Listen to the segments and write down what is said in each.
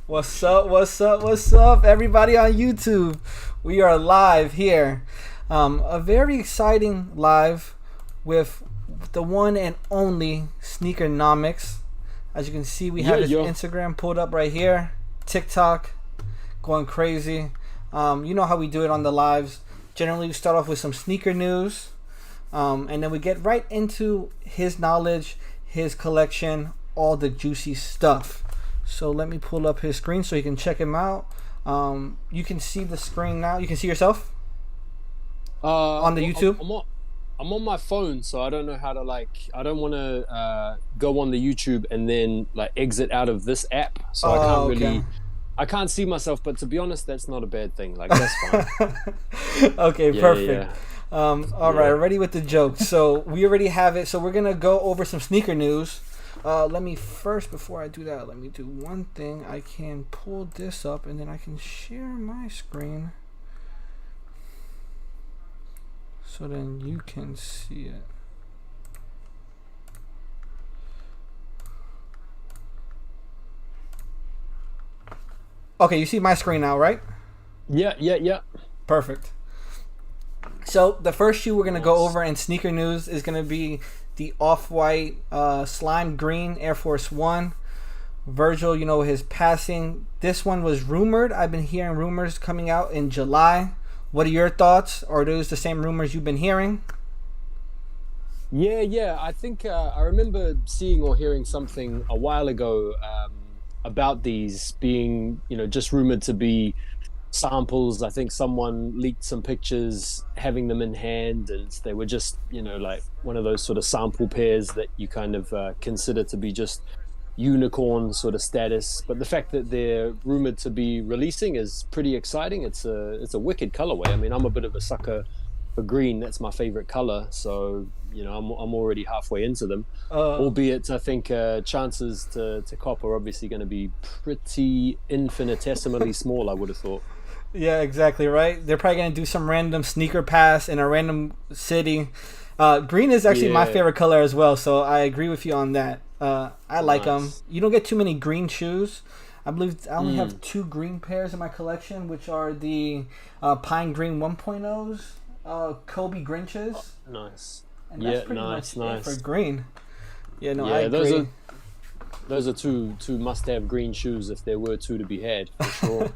What's up? What's up? What's up, everybody on YouTube? We are live here. A very exciting live with the one and only SNEAKERNOMICZ. As you can see, we have his Instagram pulled up right here. TikTok, going crazy. You know how we do it on the lives. Generally, we start off with some sneaker news, and then we get right into his knowledge, his collection, all the juicy stuff. So let me pull up his screen so you can check him out. You can see the screen now. You can see yourself on the YouTube. I'm on my phone, so I don't know how to I don't want to go on the YouTube and then exit out of this app. So I can't really. I can't see myself, but to be honest, that's not a bad thing. That's fine. Okay, perfect. Yeah. All right, ready with the jokes. So we already have it. So we're gonna go over some sneaker news. Let me first, before I do that, let me do one thing. I can pull this up and then I can share my screen so then you can see it. Okay, you see my screen now, right? Yeah. Perfect. So the first shoe we're going to go over in sneaker news is going to be the off-white slime green Air Force One. Virgil, his passing. This one was rumored. I've been hearing rumors coming out in July. What are your thoughts? Are those the same rumors you've been hearing? Yeah. I think I remember seeing or hearing something a while ago about these being, just rumored to be samples. I think someone leaked some pictures having them in hand, and they were just one of those sort of sample pairs that you kind of consider to be just unicorn sort of status. But the fact that they're rumored to be releasing is pretty exciting. It's a wicked colorway. I mean, I'm a bit of a sucker for green. That's my favorite color, so I'm already halfway into them. Albeit I think chances to cop are obviously going to be pretty infinitesimally small, I would have thought. Yeah, exactly right. They're probably going to do some random sneaker pass in a random city. Green is actually my favorite color as well, so I agree with you on that. I like them. You don't get too many green shoes. I believe I only have 2 green pairs in my collection, which are the Pine Green 1.0s, Kobe Grinches. Oh, nice. And that's pretty much it for green. I agree. Those are two must-have green shoes if there were 2 to be had, for sure.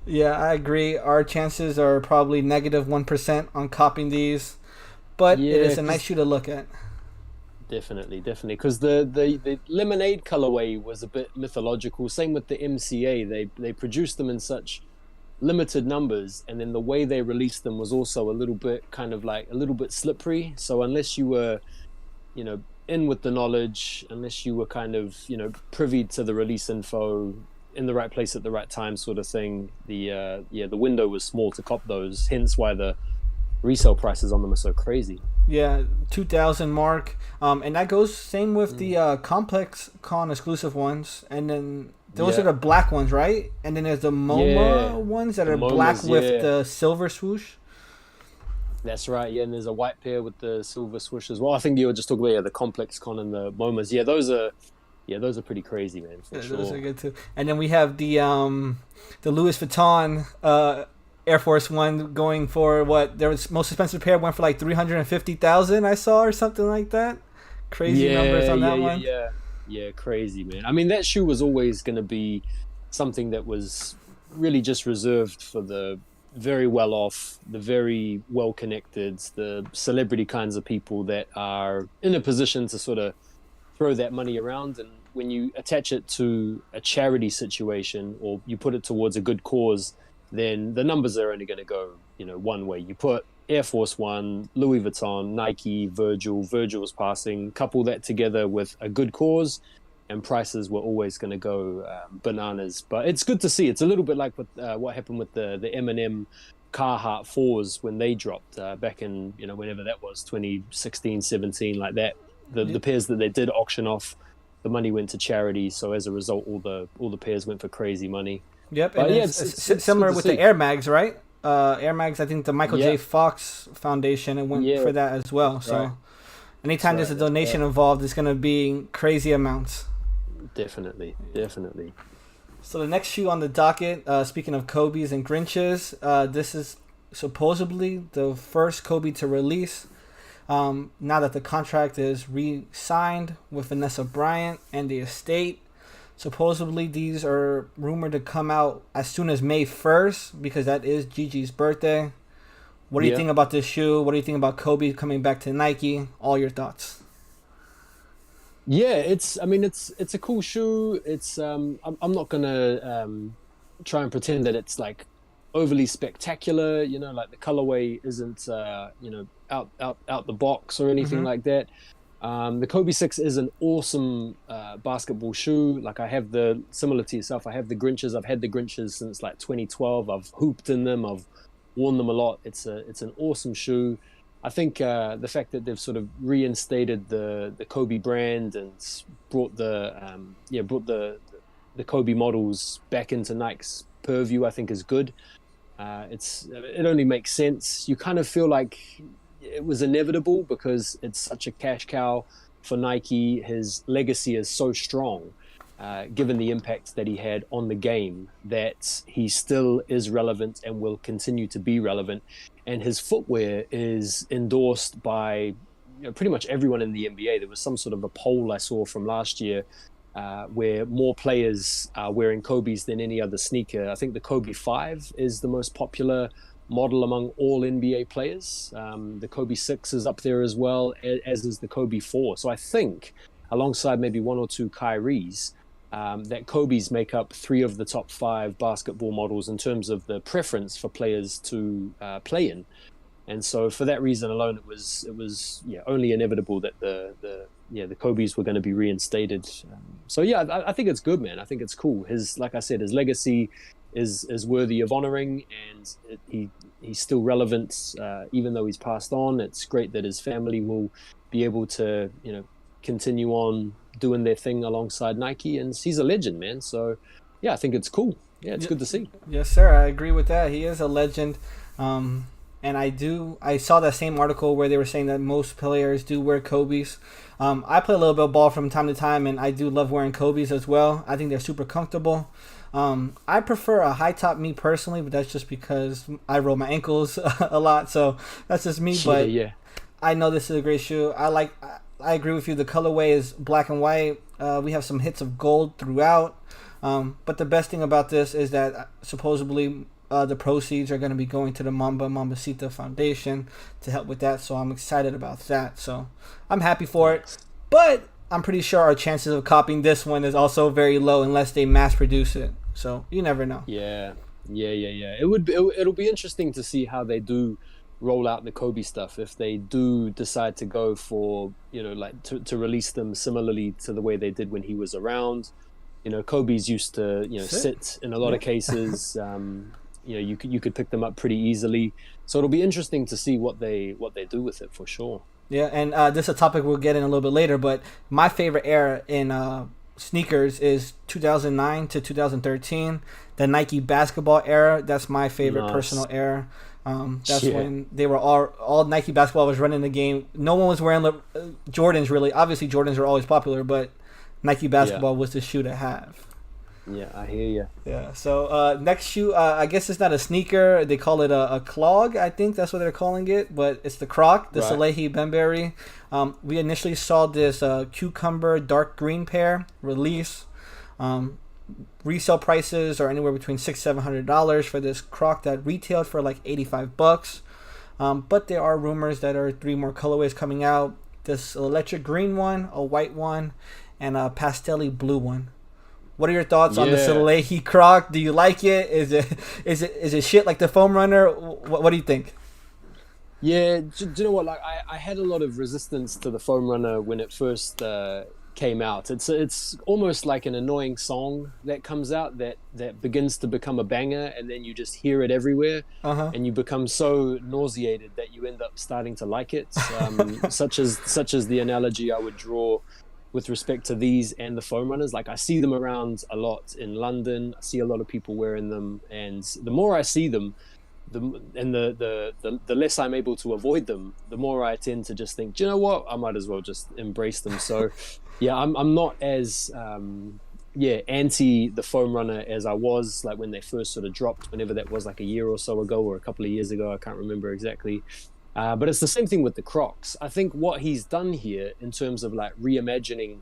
Yeah, I agree. Our chances are probably negative 1% on copying these, but it is a nice shoe to look at. Definitely, because the lemonade colorway was a bit mythological. Same with the MCA. They produced them in such limited numbers, and then the way they released them was also a little bit a little bit slippery. So unless you were, in with the knowledge, unless you were kind of privy to the release info, in the right place at the right time sort of thing, the window was small to cop those, hence why the resale prices on them are so crazy. 2,000 mark, and that goes same with the Complex Con exclusive ones, and then those are the black ones, right? And then there's the MoMA ones that are black with the silver swoosh. That's right, and there's a white pair with the silver swoosh as well. I think you were just talking about the Complex Con and the MoMAs. Those are pretty crazy, man. For sure. Those are good too. And then we have the Louis Vuitton Air Force One going for what? There was most expensive pair went for like 350,000. I saw, or something like that. Crazy numbers on that one. Yeah, crazy, man. I mean, that shoe was always going to be something that was really just reserved for the very well off, the very well connected, the celebrity kinds of people that are in a position to sort of throw that money around. And when you attach it to a charity situation, or you put it towards a good cause, then the numbers are only going to go, one way. You put Air Force One, Louis Vuitton, Nike, Virgil's passing, couple that together with a good cause, and prices were always going to go bananas. But it's good to see. It's a little bit like what happened with the M&M Carhartt 4s when they dropped back in, whenever that was, 2016, 17, like that. The pairs that they did auction off, the money went to charity. So as a result, all the pairs went for crazy money. Yep, and it's similar with the Air Mags, right? Air Mags, I think the Michael J. Fox Foundation, it went for that as well. So anytime there's a donation involved, it's going to be crazy amounts. Definitely. So the next shoe on the docket, speaking of Kobe's and Grinches, this is supposedly the first Kobe to release. Now that the contract is re-signed with Vanessa Bryant and the estate, supposedly these are rumored to come out as soon as May 1st because that is Gigi's birthday. What do you think about this shoe? What do you think about Kobe coming back to Nike? All your thoughts. Yeah, it's a cool shoe. It's I'm not gonna try and pretend that it's like overly spectacular, like the colorway isn't out the box or anything like that. The Kobe 6 is an awesome basketball shoe. Like I have similar to yourself, I have the Grinches. I've had the Grinches since like 2012. I've hooped in them. I've worn them a lot. It's an awesome shoe. I think the fact that they've sort of reinstated the Kobe brand and brought the Kobe models back into Nike's purview, I think is good. It only makes sense. You kind of feel like it was inevitable because it's such a cash cow for Nike. His legacy is so strong, given the impact that he had on the game, that he still is relevant and will continue to be relevant. And his footwear is endorsed by pretty much everyone in the NBA. There was some sort of a poll I saw from last year where more players are wearing Kobe's than any other sneaker. I think the Kobe 5 is the most popular model among all NBA players. The Kobe 6 is up there as well, as is the Kobe 4. So I think, alongside maybe one or two Kyrie's, that Kobe's make up 3 of the top 5 basketball models in terms of the preference for players to play in. And so for that reason alone, it was only inevitable that the Kobe's were going to be reinstated. I think it's good, man. I think it's cool. Like I said, his legacy is worthy of honoring, and he's still relevant even though he's passed on. It's great that his family will be able to continue on doing their thing alongside Nike, and he's a legend, man. So I think it's cool. It's good to see. Yes, sir. I agree with that. He is a legend. And I saw that same article where they were saying that most players do wear Kobe's. I play a little bit of ball from time to time, and I do love wearing Kobe's as well. I think they're super comfortable. I prefer a high top, me personally, but that's just because I roll my ankles a lot. So that's just me. But I know this is a great shoe. I agree with you. The colorway is black and white. We have some hits of gold throughout. But the best thing about this is that supposedly the proceeds are going to be going to the Mambacita Foundation to help with that. So I'm excited about that. So I'm happy for it. But I'm pretty sure our chances of copying this one is also very low unless they mass produce it. So you never know. Yeah. It'll be interesting to see how they do roll out the Kobe stuff, if they do decide to go for to release them similarly to the way they did when he was around. Kobe's used to sit in a lot of cases. You could pick them up pretty easily, so it'll be interesting to see what they do with it, for sure. Yeah, and this is a topic we'll get in a little bit later, but my favorite era in sneakers is 2009 to 2013, the Nike basketball era. That's my favorite personal era. That's when they were all Nike basketball was running the game. No one was wearing Jordans, really. Obviously Jordans are always popular, but Nike basketball was the shoe to have. Yeah, I hear you. Yeah, so next shoe, I guess it's not a sneaker. They call it a clog. I think that's what they're calling it, but it's the Croc, the Salehi Bembury. We initially saw this cucumber dark green pair release. Resale prices are anywhere between $600-700 for this Croc that retailed for like $85. But there are rumors that are 3 more colorways coming out. This electric green one, a white one, and a pastelly blue one. What are your thoughts on the Salehi Croc? Do you like it? Is it shit like the Foam Runner? What do you think? Yeah, do you know what? Like I had a lot of resistance to the Foam Runner when it first came out. It's almost like an annoying song that comes out that begins to become a banger, and then you just hear it everywhere, and you become so nauseated that you end up starting to like it. Such as the analogy I would draw with respect to these and the Foam Runners. Like I see them around a lot in London. I see a lot of people wearing them, and the more I see them, the less I'm able to avoid them, the more I tend to just think, do you know what? I might as well just embrace them. So yeah, I'm not as anti the foam runner as I was, like when they first sort of dropped, whenever that was, like a year or so ago or a couple of years ago, I can't remember exactly. But it's the same thing with the Crocs. I think what he's done here in terms of like reimagining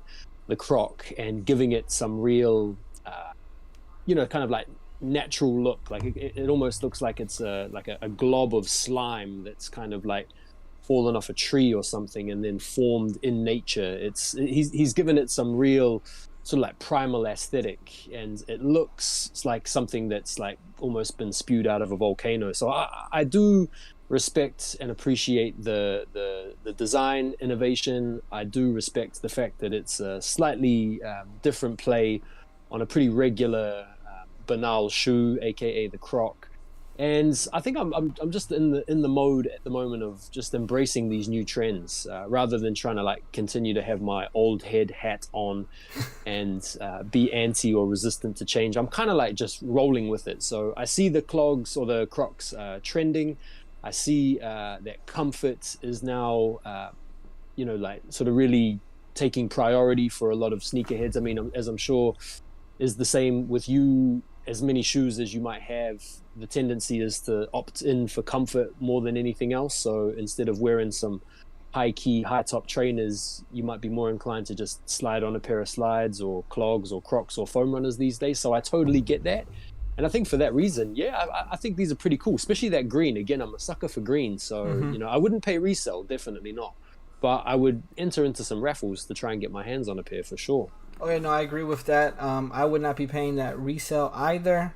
the Croc and giving it some real, kind of like natural look. Like it almost looks like it's a glob of slime that's kind of like fallen off a tree or something and then formed in nature. He's given it some real sort of like primal aesthetic, and it looks like something that's like almost been spewed out of a volcano. So I do respect and appreciate the design innovation. I do respect the fact that it's a slightly different play on a pretty regular banal shoe, aka the Croc. And I think I'm just in the mode at the moment of just embracing these new trends, rather than trying to like continue to have my old head hat on and be anti or resistant to change. I'm kind of like just rolling with it. So I see the clogs or the Crocs trending. I see that comfort is now, like sort of really taking priority for a lot of sneakerheads. I mean, as I'm sure is the same with you. As many shoes as you might have, the tendency is to opt in for comfort more than anything else. So instead of wearing some high-key, high-top trainers, you might be more inclined to just slide on a pair of slides or clogs or Crocs or foam runners these days. So I totally get that. And I think for that reason, I think these are pretty cool, especially that green. Again, I'm a sucker for green. So, I wouldn't pay resale, definitely not. But I would enter into some raffles to try and get my hands on a pair for sure. Okay, no, I agree with that. I would not be paying that resale either.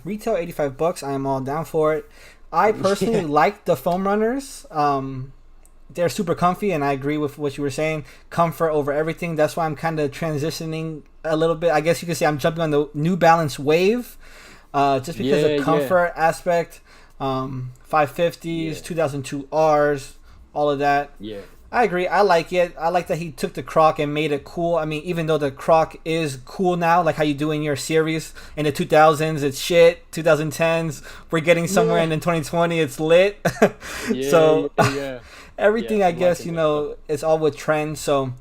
Retail $85. I am all down for it. I personally like the foam runners. They're super comfy, and I agree with what you were saying. Comfort over everything. That's why I'm kind of transitioning a little bit. I guess you could say I'm jumping on the New Balance wave, just because of comfort aspect. 550s, 2002 Rs, all of that. Yeah. I agree. I like it. I like that he took the Croc and made it cool. I mean, even though the Croc is cool now, like how you do in your series, in the 2000s, it's shit. 2010s, we're getting somewhere, and in 2020, it's lit. Everything, I guess, it's all with trends. So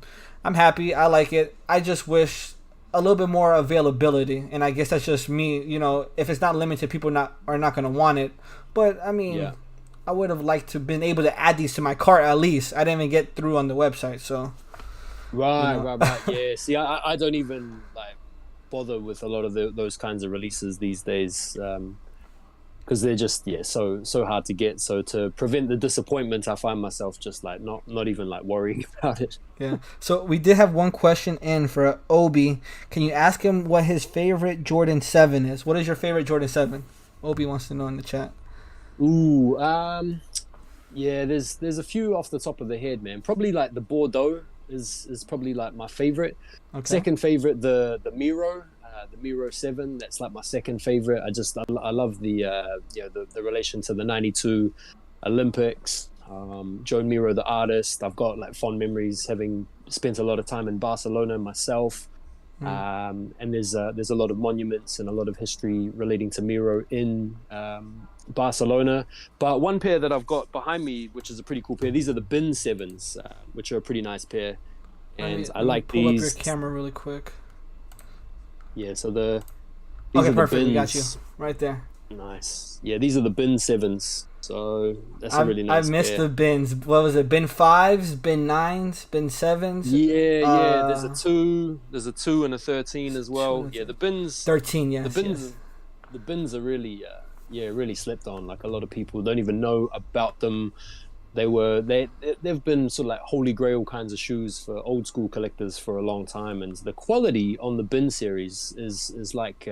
I'm happy. I like it. I just wish a little bit more availability. And I guess that's just me. If it's not limited, people are not going to want it. But, I mean... I would have liked to been able to add these to my cart at least. I didn't even get through on the website, so. Right. Yeah. See, I don't even like bother with a lot of those kinds of releases these days, because they're just so hard to get. So to prevent the disappointment, I find myself just like not even like worrying about it. Yeah. So we did have one question in for Obi. Can you ask him what his favorite Jordan 7 is? What is your favorite Jordan 7? Obi wants to know in the chat. Ooh, there's a few off the top of the head, man. Probably like the Bordeaux is probably like my favorite. Okay. Second favorite, the Miro, the Miro 7. That's like my second favorite. I love the relation to the '92 Olympics. Joe Miro, the artist. I've got like fond memories having spent a lot of time in Barcelona myself. And there's a lot of monuments and a lot of history relating to Miro in Barcelona. But one pair that I've got behind me, which is a pretty cool pair, these are the Bin 7s, which are a pretty nice pair. And I like these. Pull up your camera really quick. Yeah, so these okay, are perfect. The bins. We got you right there. Nice. Yeah, these are the Bin 7s. So that's a really nice I missed pair. the bins. What was it? Bin 5s, bin 9s, bin 7s? Yeah. There's a 2 and a 13 as well. Yeah, the bins. 13, yes. The bins are really, really slept on. Like a lot of people don't even know about them. They've been sort of like holy grail kinds of shoes for old school collectors for a long time, and the quality on the Bin series is like,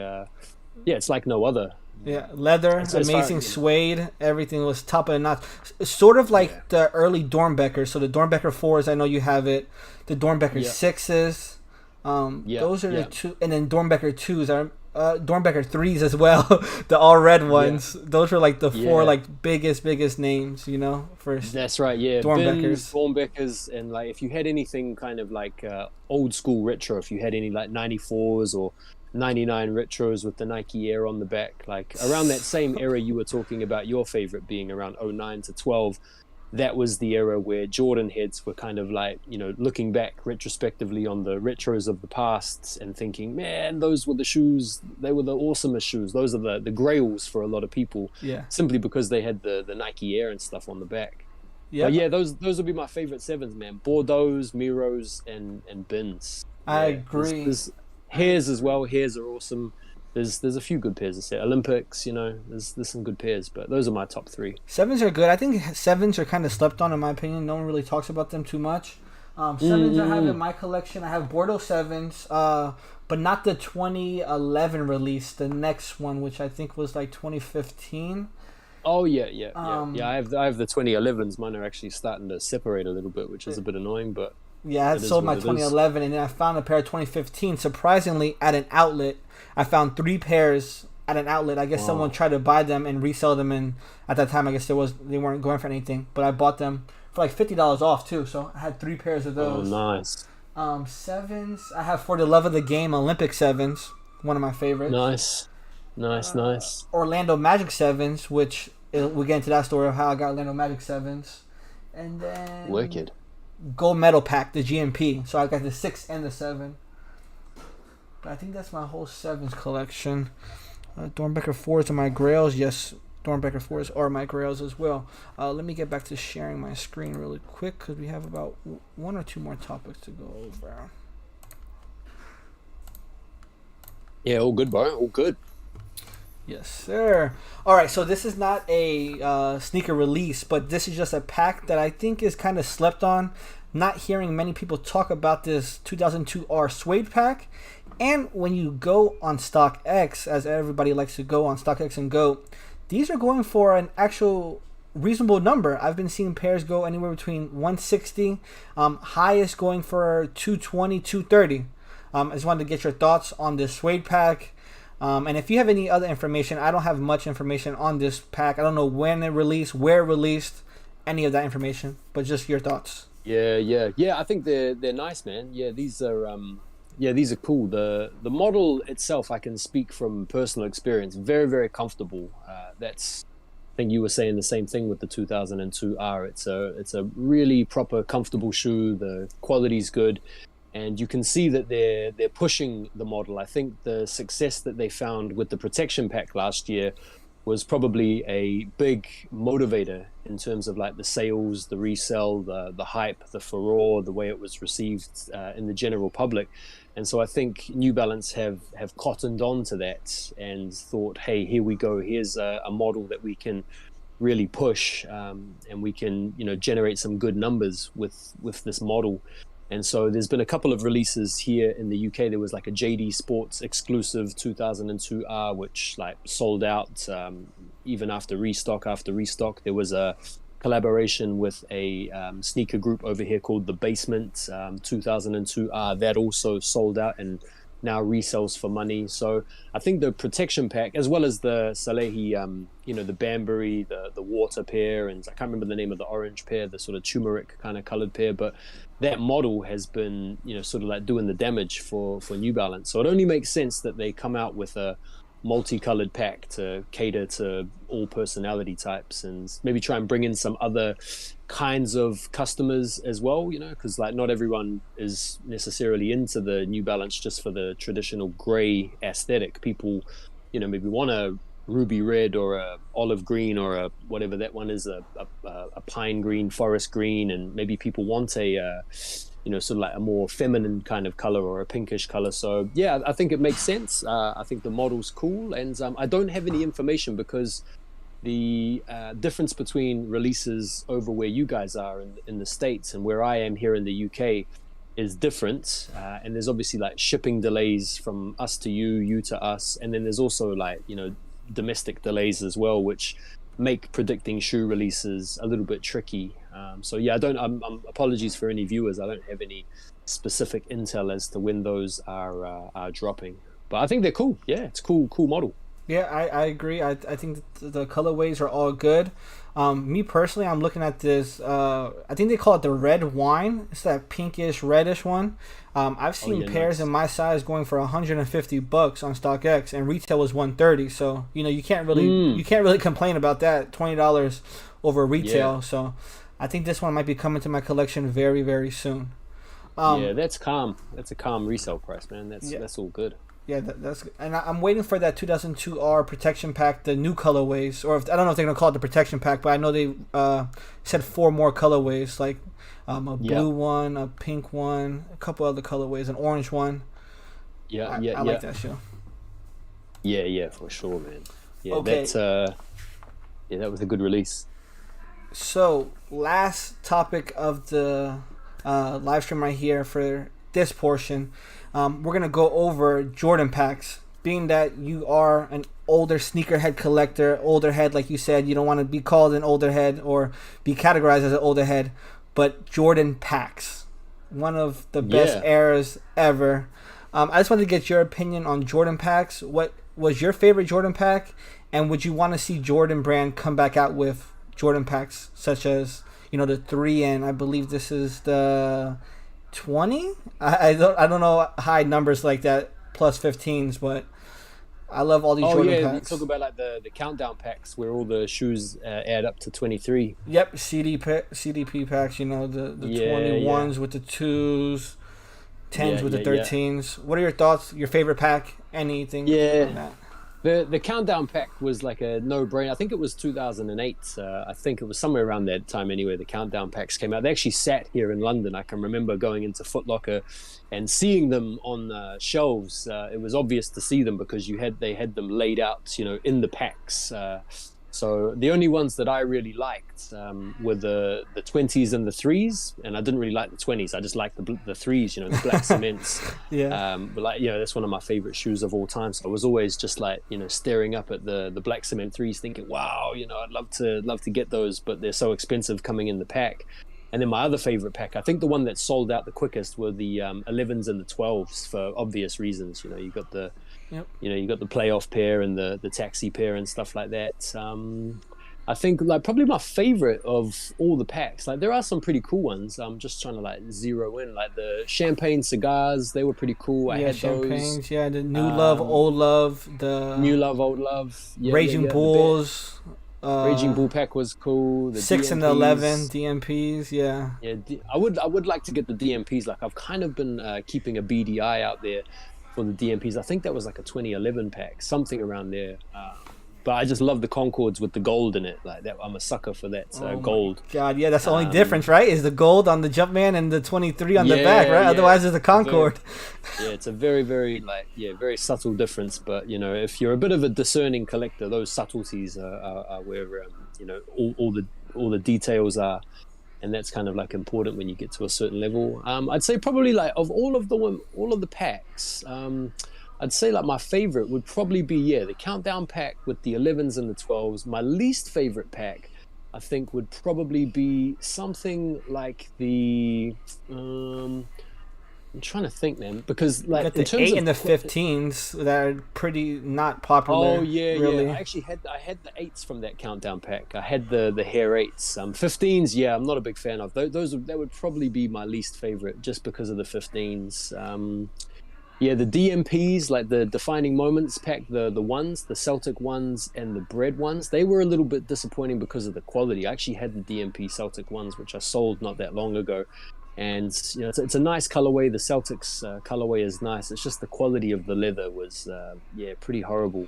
it's like no other. Yeah, leather, amazing suede. Everything was top of the notch. Sort of like the early Dornbecker. So the Dornbecker 4s, I know you have it. The Dornbecker 6s. Those are the two. And then Dornbecker 2s. Dornbecker 3s as well. The all red ones. Yeah. Those are like the four like biggest names, first. That's right, yeah. Dornbeckers. Dornbeckers, and like if you had anything kind of like old school retro, if you had any like 94s or 99 retros with the Nike Air on the back, like around that same era you were talking about your favorite being around 09 to 12, that was the era where Jordan heads were kind of like, looking back retrospectively on the retros of the past and thinking, man, those were the shoes. They were the awesomest shoes. Those are the grails for a lot of people, Yeah. simply because they had the Nike Air and stuff on the back. Yeah. But yeah, those would be my favorite sevens, man. Bordeaux's, Miros, and Bins. I Yeah, agree. There's hairs as well. Hairs are awesome. There's a few good pairs to say. Olympics, there's some good pairs, but those are my top three. Sevens are good. I think sevens are kind of slept on, in my opinion. No one really talks about them too much. Sevens I have in my collection. I have Bordeaux sevens, but not the 2011 release. The next one, which I think was like 2015. Oh yeah. I have the 2011s. Mine are actually starting to separate a little bit, which is a bit annoying, but yeah, I sold my 2011, and then I found a pair of 2015. Surprisingly, at an outlet, I found 3 pairs at an outlet. I guess someone tried to buy them and resell them, and at that time, I guess they weren't going for anything. But I bought them for like $50 off too, so I had 3 pairs of those. Oh, nice. Sevens, I have For the Love of the Game Olympic sevens, one of my favorites. Nice. Orlando Magic sevens, which we'll get into that story of how I got Orlando Magic sevens, and then Wicked. Gold Medal Pack, the GMP. So I got the 6 and the 7. But I think that's my whole sevens collection. Dornbecker 4s are my grails. Yes, Dornbecker 4s are my grails as well. Let me get back to sharing my screen really quick because we have about 1 or 2 more topics to go over. Yeah, all good, bro. All good. Yes, sir. All right, so this is not a sneaker release, but this is just a pack that I think is kind of slept on. Not hearing many people talk about this 2002R Suede Pack. And when you go on StockX, as everybody likes to go on StockX and Go, these are going for an actual reasonable number. I've been seeing pairs go anywhere between 160, highest going for 220, 230. I just wanted to get your thoughts on this Suede Pack. And if you have any other information, I don't have much information on this pack. I don't know when it released, where it released, any of that information, but just your thoughts. Yeah. I think they're nice, man. Yeah, these are cool. The model itself, I can speak from personal experience. Very, very comfortable. I think you were saying the same thing with the 2002R. It's a really proper, comfortable shoe. The quality's good. And you can see that they're pushing the model. I think the success that they found with the protection pack last year was probably a big motivator in terms of like the sales, the resell, the hype, the furore, the way it was received in the general public. And so I think New Balance have cottoned on to that and thought, hey, here we go. Here's a model that we can really push, and we can generate some good numbers with this model. And so there's been a couple of releases here in the UK. There was like a JD Sports exclusive 2002R, which like sold out even after restock. There was a collaboration with a sneaker group over here called The Basement 2002R that also sold out and now resells for money. So I think the protection pack, as well as the Salehi, the Banbury, the water pair, and I can't remember the name of the orange pair, the sort of turmeric kind of colored pair, but that model has been, sort of like doing the damage for New Balance. So it only makes sense that they come out with a multicolored pack to cater to all personality types and maybe try and bring in some other kinds of customers as well, because like not everyone is necessarily into the New Balance just for the traditional gray aesthetic. People, maybe want a ruby red or a olive green or a whatever that one is, a pine green, forest green, and maybe people want a sort of like a more feminine kind of color or a pinkish color. So yeah, I think it makes sense. I think the model's cool, and I don't have any information because the difference between releases over where you guys are in the States and where I am here in the UK is different, and there's obviously like shipping delays from us to you to us, and then there's also like domestic delays as well, which make predicting shoe releases a little bit tricky. So yeah, I'm apologies for any viewers. I don't have any specific intel as to when those are dropping, but I think they're cool. Yeah, it's cool model. Yeah, I agree. I think the colorways are all good. Me personally, I'm looking at this. I think they call it the red wine. It's that pinkish reddish one. I've seen pairs in my size going for $150 on StockX, and retail was $130. So you can't really complain about that. $20 over retail. Yeah. So I think this one might be coming to my collection very, very soon. Yeah, that's calm. That's a calm resale price, man. That's all good. Yeah, that's and I'm waiting for that 2002R protection pack, the new colorways, or if, I don't know if they're gonna call it the protection pack, but I know they said 4 more colorways, like a blue one, a pink one, a couple other colorways, an orange one. I like that shoe. Yeah, for sure, man. Yeah, okay. That was a good release. So, last topic of the live stream right here for this portion. We're going to go over Jordan packs. Being that you are an older sneakerhead collector, older head, like you said, you don't want to be called an older head or be categorized as an older head, but Jordan packs. One of the best eras ever. I just wanted to get your opinion on Jordan packs. What was your favorite Jordan pack? And would you want to see Jordan brand come back out with Jordan packs such as, the 3, and I believe this is the 20? I don't know high numbers like that, plus 15s, but I love all these Jordan packs. You talk about like the countdown packs where all the shoes add up to 23. Yep, CDP packs, the 21s with the 2s, 10s with the 13s. What are your thoughts? Your favorite pack? Anything on that? The countdown pack was like a no-brainer. I think it was 2008. I think it was somewhere around that time anyway. The countdown packs came out. They actually sat here in London. I can remember going into Foot Locker and seeing them on shelves. It was obvious to see them because they had them laid out, in the packs. So the only ones that I really liked were the 20s and the 3s, and I didn't really like the 20s. I just liked the 3s, the black cements. But that's one of my favorite shoes of all time. So I was always just like, staring up at the black cement 3s, thinking, wow, I'd love to get those, but they're so expensive coming in the pack. And then my other favorite pack, I think the one that sold out the quickest were the 11s and the 12s for obvious reasons. You got the you got the playoff pair and the taxi pair and stuff like that. I think like probably my favorite of all the packs, like there are some pretty cool ones. I'm just trying to like zero in, like the champagne cigars. They were pretty cool. I had those. Yeah, the New Love, Old Love, the New Love, Old Love. Raging Bulls. Raging Bull pack was cool. The 6 DMPs. And the 11 DMPs, yeah. Yeah, I would like to get the DMPs. Like I've kind of been keeping a beady eye out there for the DMPs. I think that was like a 2011 pack, something around there. But I just love the Concords with the gold in it. Like that, I'm a sucker for that gold. God, yeah, that's the only difference, right? Is the gold on the Jumpman and the 23 on the back, right? Otherwise, it's a Concord. It's a very, very very subtle difference. But if you're a bit of a discerning collector, those subtleties are where all the details are, and that's kind of like important when you get to a certain level. I'd say probably like of all of the packs. I'd say like my favorite would probably be the countdown pack with the 11s and the 12s. My least favorite pack, I think, would probably be something like the I'm trying to think, man, because like in terms 8 and the 15s that are pretty not popular. Oh yeah, really. I had the 8s from that countdown pack. I had the hair 8s. 15s, I'm not a big fan of. That would probably be my least favorite, just because of the 15s. The DMPs, like the defining moments pack, the ones, the Celtic ones and the bread ones, they were a little bit disappointing because of the quality. I actually had the DMP Celtic ones, which I sold not that long ago. And it's a nice colorway. The Celtics colorway is nice. It's just the quality of the leather was pretty horrible.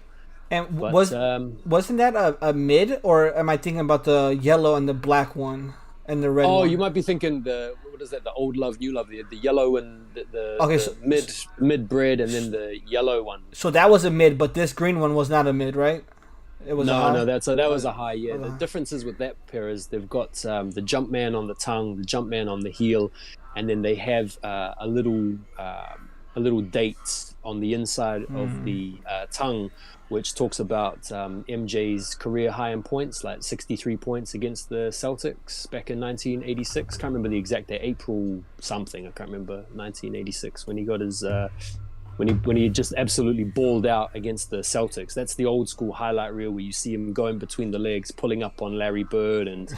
And wasn't that a mid, or am I thinking about the yellow and the black one and the red one? Oh, you might be thinking what is that? The old love, new love, the yellow and the mid bread, and then the yellow one. So that was a mid, but this green one was not a mid, right? It was that was a high. Yeah, the differences with that pair is they've got the Jumpman on the tongue, the Jumpman on the heel, and then they have a little date on the inside of the tongue, which talks about MJ's career high in points, like 63 points against the Celtics back in 1986. Can't remember the exact date, April something. I can't remember 1986 when he got his. When he just absolutely balled out against the Celtics. That's the old school highlight reel where you see him going between the legs, pulling up on Larry Bird, and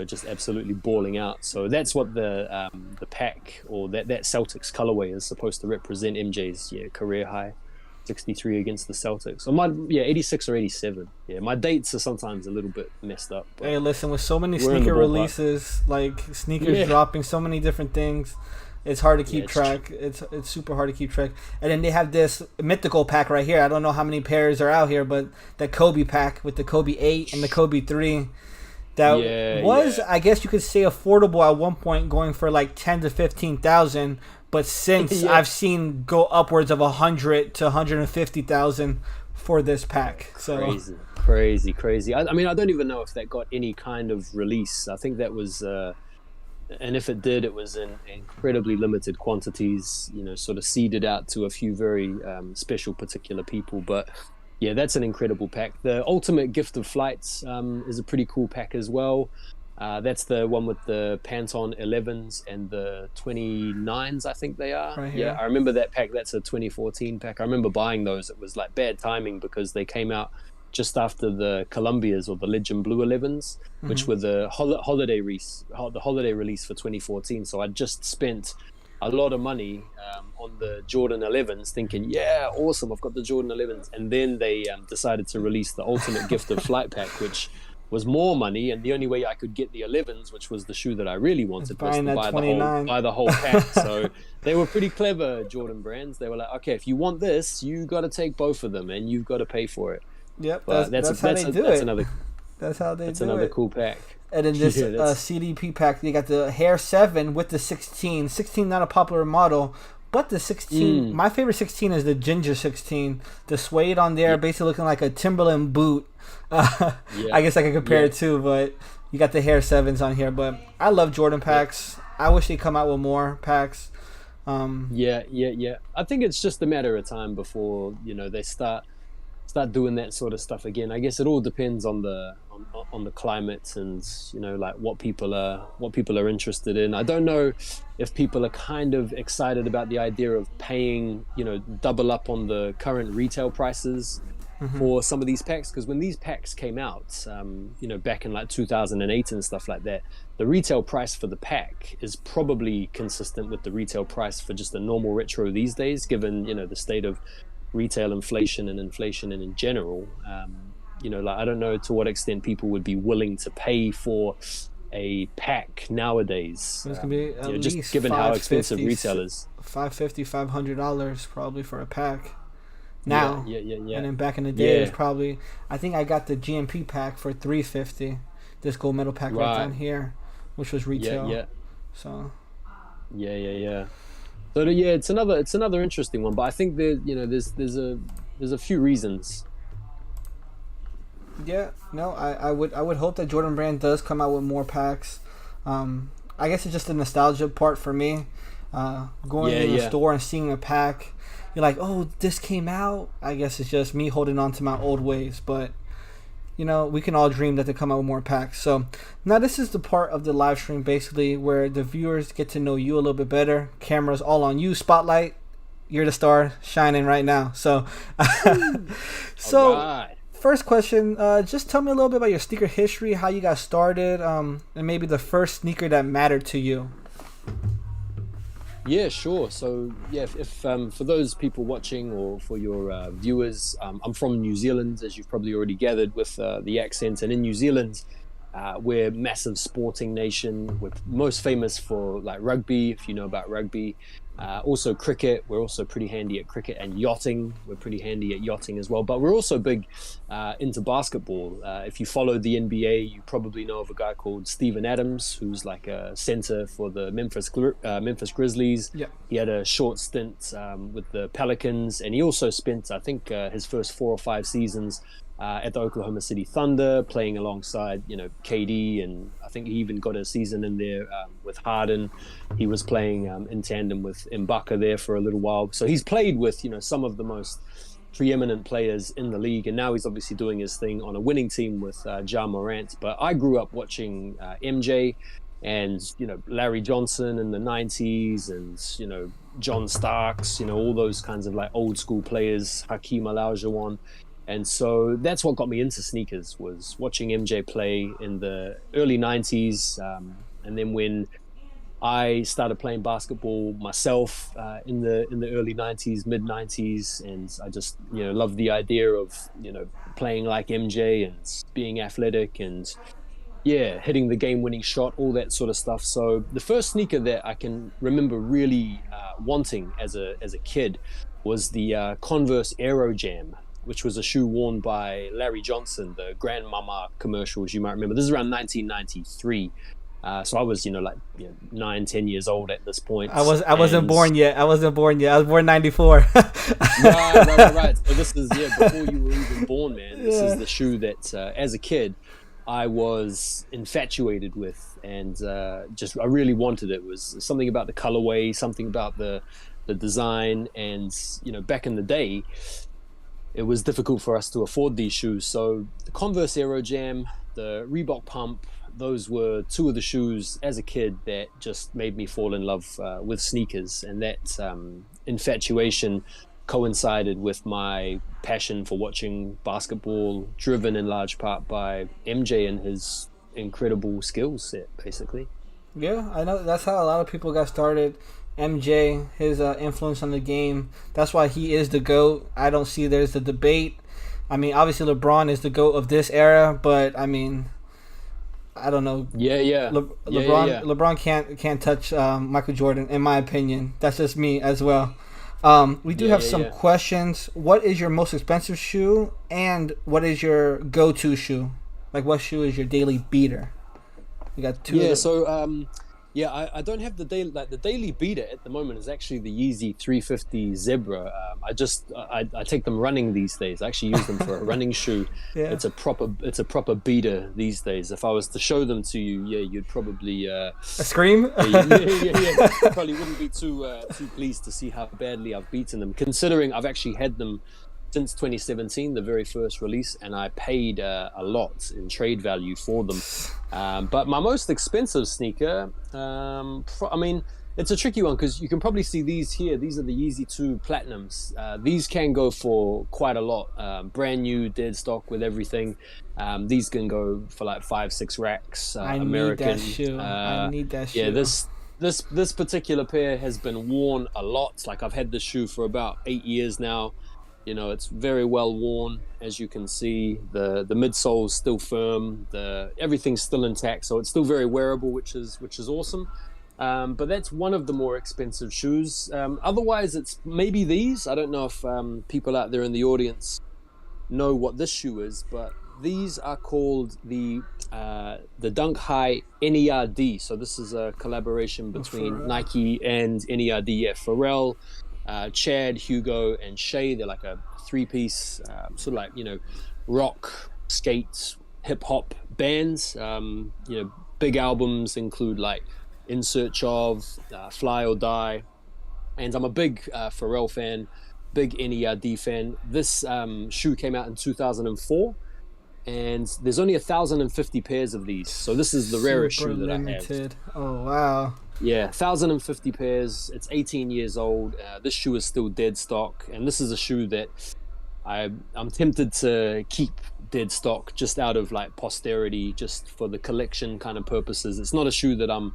just absolutely balling out. So that's what the pack or that Celtics colorway is supposed to represent, MJ's career high. 63 against the Celtics. Or 86 or 87. Yeah, my dates are sometimes a little bit messed up. Hey, listen, with so many we're in the sneaker ballpark. releases, like sneakers dropping so many different things, it's hard to keep track. It's super hard to keep track. And then they have this mythical pack right here. I don't know how many pairs are out here, but the Kobe pack with the Kobe 8 and the Kobe 3. That was, I guess you could say, affordable at one point, going for like 10 to 15,000. But since I've seen go upwards of 100 to 150,000 for this pack. So crazy. I mean, I don't even know if that got any kind of release. I think that was, and if it did, it was in incredibly limited quantities. You know, sort of seeded out to a few very special particular people, but. Yeah, that's an incredible pack. The Ultimate Gift of Flights is a pretty cool pack as well. That's the one with the Pantone 11s and the 29s, I think they are. Right here. Yeah, I remember that pack. That's a 2014 pack. I remember buying those. It was like bad timing because they came out just after the Columbias or the Legend Blue 11s, which were the holiday release for 2014. So I just spent a lot of money on the Jordan 11s, thinking, yeah, awesome, I've got the Jordan 11s. And then they decided to release the Ultimate Gift of Flight pack, which was more money. And the only way I could get the 11s, which was the shoe that I really wanted, was to buy the whole pack. So they were pretty clever, Jordan brands. They were like, okay, if you want this, you got to take both of them and you've got to pay for it. Yep, that's how they do it. That's another cool pack. And then this CDP pack, you got the Hair 7 with the 16. 16, not a popular model, but the 16, my favorite 16 is the Ginger 16. The suede on there, basically looking like a Timberland boot. I guess I could compare it to, but you got the Hair 7s on here. But I love Jordan packs. I wish they come out with more packs. I think it's just a matter of time before, you know, they start doing that sort of stuff again. I guess it all depends on the climate and, you know, like what people are interested in. I don't know if people are kind of excited about the idea of paying, you know, double up on the current retail prices for some of these packs, because when these packs came out, you know, back in like 2008 and stuff like that, the retail price for the pack is probably consistent with the retail price for just a normal retro these days, given, you know, the state of retail inflation and in general. You know, like, I don't know to what extent people would be willing to pay for a pack nowadays. It's gonna be at least just given how expensive retail is. $500 probably for a pack now. Yeah. And then back in the day, it was probably, I think I got the GMP pack for $350. This gold medal pack right down here, which was retail. So. Yeah. So it's another interesting one, but I think there's a few reasons. Yeah, no, I would hope that Jordan Brand does come out with more packs. I guess it's just the nostalgia part for me. Going in the store and seeing a pack, you're like, oh, this came out. I guess it's just me holding on to my old ways, but you know, we can all dream that they come out with more packs. So now this is the part of the live stream basically where the viewers get to know you a little bit better. Cameras all on you. Spotlight, you're the star shining right now. So, first question, just tell me a little bit about your sneaker history, how you got started, and maybe the first sneaker that mattered to you. Yeah, sure. So, if for those people watching or for your viewers, I'm from New Zealand, as you've probably already gathered with the accent. And in New Zealand, we're a massive sporting nation. We're most famous for like rugby, if you know about rugby. Also cricket. We're also pretty handy at cricket, and yachting. We're pretty handy at yachting as well. But we're also big into basketball. If you follow the NBA, you probably know of a guy called Steven Adams, who's like a center for the Memphis Grizzlies. Yeah. He had a short stint with the Pelicans, and he also spent, I think, his first 4 or 5 seasons at the Oklahoma City Thunder, playing alongside, you know, KD, and I think he even got a season in there with Harden. He was playing in tandem with Ibaka there for a little while. So he's played with, you know, some of the most preeminent players in the league, and now he's obviously doing his thing on a winning team with Ja Morant. But I grew up watching MJ and, you know, Larry Johnson in the 90s, and, you know, John Starks, you know, all those kinds of like old school players, Hakeem Olajuwon. And so that's what got me into sneakers, was watching MJ play in the early 90s. And then when I started playing basketball myself in the early '90s, mid '90s, and I just loved the idea of playing like MJ and being athletic and hitting the game-winning shot, all that sort of stuff. So the first sneaker that I can remember really wanting as a kid was the Converse Aero Jam, which was a shoe worn by Larry Johnson, the Grandmama commercials you might remember. This is around 1993. So I was, 9, 10 years old at this point. I wasn't born yet. I was born 94. Right. So this is, before you were even born, man. This is the shoe that, as a kid, I was infatuated with, and I really wanted it. It was something about the colorway, something about the design, and back in the day, it was difficult for us to afford these shoes. So the Converse Aero Jam, the Reebok Pump, those were two of the shoes as a kid that just made me fall in love with sneakers, and that infatuation coincided with my passion for watching basketball, driven in large part by MJ and his incredible skill set, basically. Yeah, I know that's how a lot of people got started. MJ, his influence on the game, that's why he is the GOAT. I don't see there's a debate. I mean, obviously LeBron is the GOAT of this era, but I mean, I don't know. LeBron can't touch Michael Jordan, in my opinion. That's just me as well. We do have some questions. What is your most expensive shoe, and what is your go-to shoe? Like, what shoe is your daily beater? We got two. I don't have the daily beater at the moment is actually the Yeezy 350 Zebra. I take them running these days. I actually use them for a running shoe. Yeah. It's a proper beater these days. If I was to show them to you, you'd probably a scream. Probably wouldn't be too pleased to see how badly I've beaten them, considering I've actually had them since 2017, the very first release, and I paid a lot in trade value for them. But my most expensive sneaker, it's a tricky one because you can probably see these here. These are the Yeezy 2 Platinums. These can go for quite a lot. Brand new, dead stock with everything. These can go for like 5-6 racks. I American. need that shoe. I need that shoe. Yeah, this particular pair has been worn a lot. Like, I've had this shoe for about 8 years now. It's very well worn, as you can see. The midsole's still firm. Everything's still intact, so it's still very wearable, which is awesome. But that's one of the more expensive shoes. Otherwise, it's maybe these. I don't know if people out there in the audience know what this shoe is, but these are called the Dunk High NERD. So this is a collaboration between Nike and NERD. Yeah, Pharrell, Chad, Hugo, and Shay. They're like a three-piece sort of like rock, skate, hip-hop bands. Big albums include like In Search Of, Fly or Die, and I'm a big Pharrell fan, big NERD fan. This shoe came out in 2004, and there's only 1,050 pairs of these, so this is the rarest shoe that limited. I have. Oh wow. Yeah, 1,050 pairs. It's 18 years old. This shoe is still dead stock, and this is a shoe that I'm tempted to keep dead stock just out of like posterity, just for the collection kind of purposes. It's not a shoe that I'm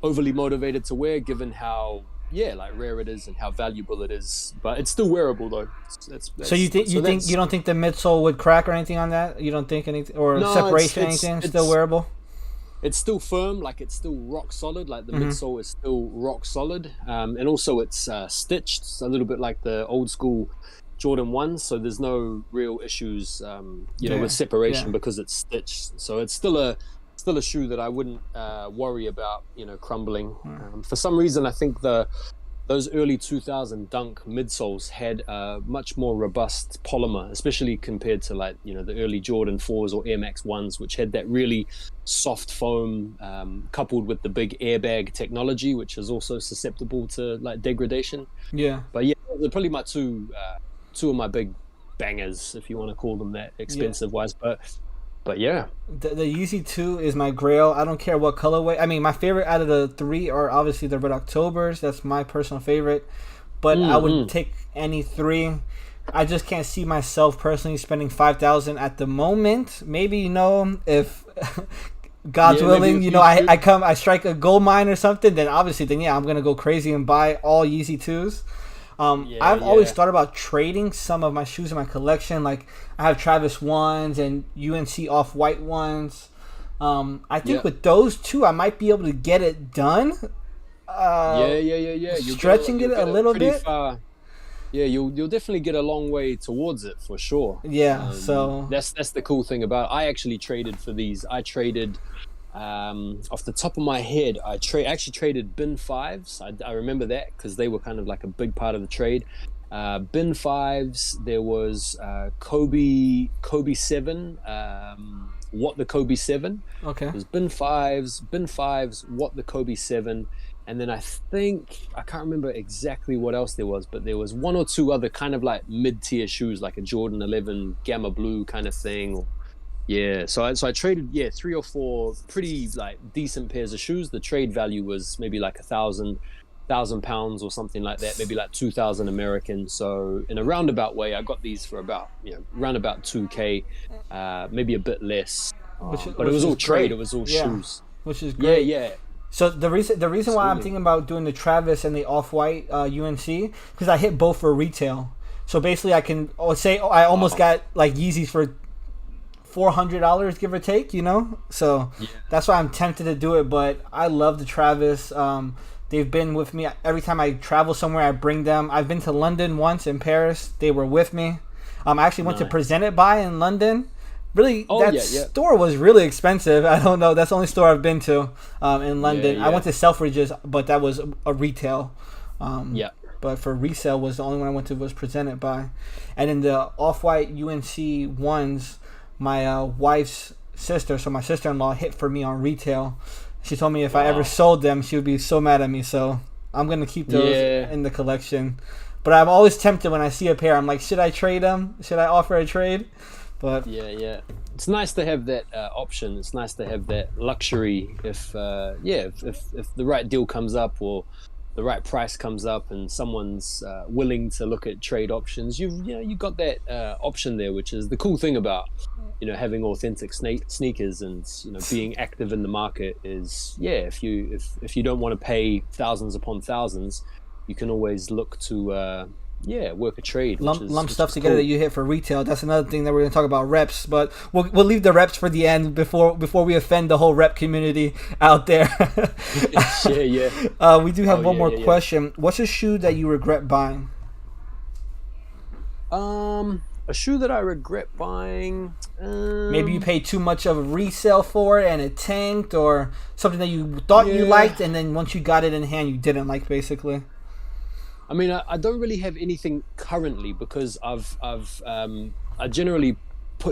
overly motivated to wear, given how rare it is and how valuable it is. But it's still wearable though. So you don't think the midsole would crack or anything on that? You don't think anything or separation anything? Still wearable? It's still firm, like it's still rock solid, like the midsole is still rock solid. And also it's stitched, it's a little bit like the old school Jordan 1s, so there's no real issues with separation because it's stitched. So it's still a shoe that I wouldn't worry about crumbling. For some reason, I think those early 2000 Dunk midsoles had a much more robust polymer, especially compared to like the early Jordan 4s or Air Max 1s, which had that really soft foam coupled with the big airbag technology, which is also susceptible to like degradation. But they're probably my two of my big bangers, if you want to call them that, expensive wise. But yeah, the Yeezy 2 is my grail. I don't care what colorway. I mean, my favorite out of the three are obviously the Red Octobers. That's my personal favorite. But I would take any three. I just can't see myself personally spending $5,000 at the moment. Maybe if God's Yeah, maybe willing, if you you know, I should. come, I strike a gold mine or something, then obviously, then yeah, I'm gonna go crazy and buy all Yeezy 2s. Yeah, I've always yeah, thought about trading some of my shoes in my collection. Like I have Travis ones and UNC off white ones. I think yeah. with those two, I might be able to get it done. Uh, Yeah. stretching it You'll a get a little pretty bit. far. Yeah, you'll definitely get a long way towards it for sure. Yeah. So That's the cool thing about it. I actually traded for these. I traded off the top of my head. Actually traded bin fives. I remember that because they were kind of like a big part of the trade. Bin fives. There was Kobe 7. What the Kobe 7? okay. It was bin fives. What the Kobe 7. And then I think I can't remember exactly what else there was, but there was one or two other kind of like mid-tier shoes, like a Jordan 11 Gamma Blue kind of thing. Yeah, so I traded, yeah, 3 or 4 pretty like decent pairs of shoes. The trade value was maybe like £1,000 or something like that, maybe like 2,000 American. So in a roundabout way, I got these for about around about 2K, maybe a bit less. But it Which was is all trade. great. It was all Yeah. shoes. Which is Yeah, great. yeah, So the reason why I'm absolutely. thinking about doing the Travis and the off white UNC because I hit both for retail. So basically, I can say I almost Wow. got like Yeezys for $400, give or take. You know, so Yeah. that's why I'm tempted to do it. But I love the Travis. They've been with me every time I travel somewhere. I bring them. I've been to London once in Paris. They were with me. I actually went to Nice. Present It By in London. Really, Oh that yeah, yeah, store was really expensive. I don't know. That's the only store I've been to in yeah, London. I went yeah, to Selfridges, but that was a retail. Um, yeah. but for resale was the only one I went to was Presented By. And in the off-white UNC ones, my wife's sister, so my sister-in-law, hit for me on retail. She told me if I ever Wow. sold them, she would be so mad at me. So I'm gonna keep those Yeah, in the collection. But I'm always tempted when I see a pair. I'm like, should I trade them? Should I offer a trade? But yeah. It's nice to have that option. It's nice to have that luxury if if the right deal comes up or the right price comes up and someone's willing to look at trade options. You got that option there, which is the cool thing about having authentic sneakers and being active in the market is if you don't want to pay thousands upon thousands, you can always look to work a trade, lump which stuff is together that cool. you hit for retail. That's another thing that we're gonna talk about reps, but we'll leave the reps for the end before we offend the whole rep community out there. Yeah, yeah. We do Oh have one yeah, more yeah, yeah. question. What's a shoe that you regret buying? A shoe that I regret buying. Maybe you paid too much of a resale for it and it tanked, or something that you thought you Yeah. liked and then once you got it in hand you didn't like, basically. I mean, I don't really have anything currently because I generally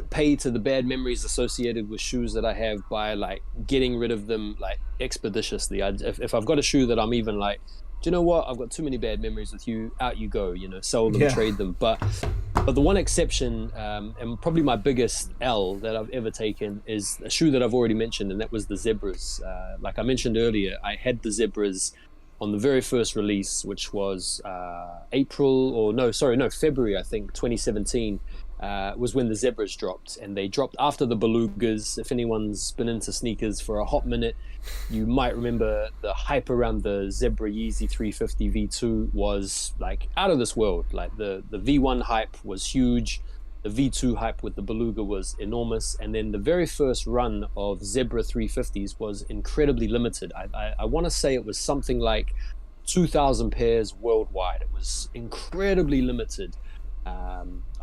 pay to the bad memories associated with shoes that I have by like getting rid of them like expeditiously. If I've got a shoe that I'm even like, do you know what? I've got too many bad memories with you. Out you go. Sell them, Yeah. trade them. But the one exception, and probably my biggest L that I've ever taken, is a shoe that I've already mentioned, and that was the Zebras. Like I mentioned earlier, I had the Zebras on the very first release, which was February, I think, 2017, was when the Zebras dropped. And they dropped after the Belugas. If anyone's been into sneakers for a hot minute, you might remember the hype around the Zebra Yeezy 350 V2 was like out of this world. Like the V1 hype was huge. The V2 hype with the Beluga was enormous. And then the very first run of Zebra 350s was incredibly limited. I want to say it was something like 2,000 pairs worldwide. It was incredibly limited.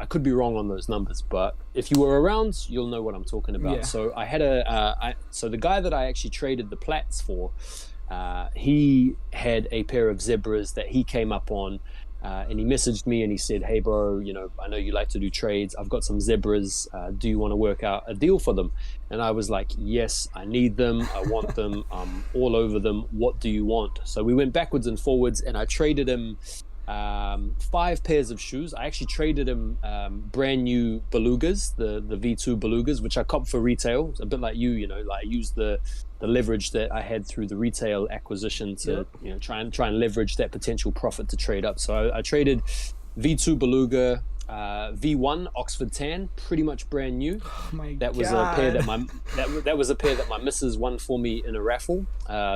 I could be wrong on those numbers, but if you were around, you'll know what I'm talking about. Yeah. So I had so the guy that I actually traded the Platts for, he had a pair of Zebras that he came up on, and he messaged me and he said, "Hey, bro, I know you like to do trades. I've got some Zebras. Do you want to work out a deal for them?" And I was like, "Yes, I need them. I want them. I'm all over them. What do you want?" So we went backwards and forwards, and I traded him 5 pairs of shoes. I actually traded him brand new Belugas, the V2 Belugas, which I copped for retail. It's a bit like like I used the leverage that I had through the retail acquisition to try and leverage that potential profit to trade up. So I traded V2 Beluga V1 Oxford Tan, pretty much brand new. Oh my That was God. a pair that was a pair that my missus won for me in a raffle.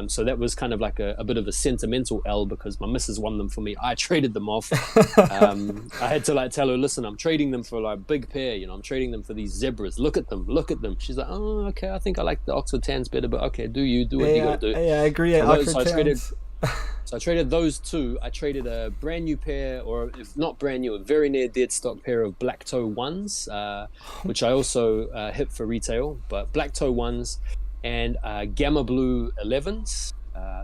So that was kind of like a bit of a sentimental L because my missus won them for me. I traded them off. I had to like tell her, listen, I'm trading them for like a big pair. You know, I'm trading them for these zebras. Look at them. Look at them. She's like, oh, okay. I think I like the Oxford Tans better, but okay, do what you gotta do. Yeah, I agree. So I traded those two. I traded a brand new pair, or if not brand new, a very near dead stock pair of black toe ones, which I also hit for retail, but black toe ones and gamma blue 11s.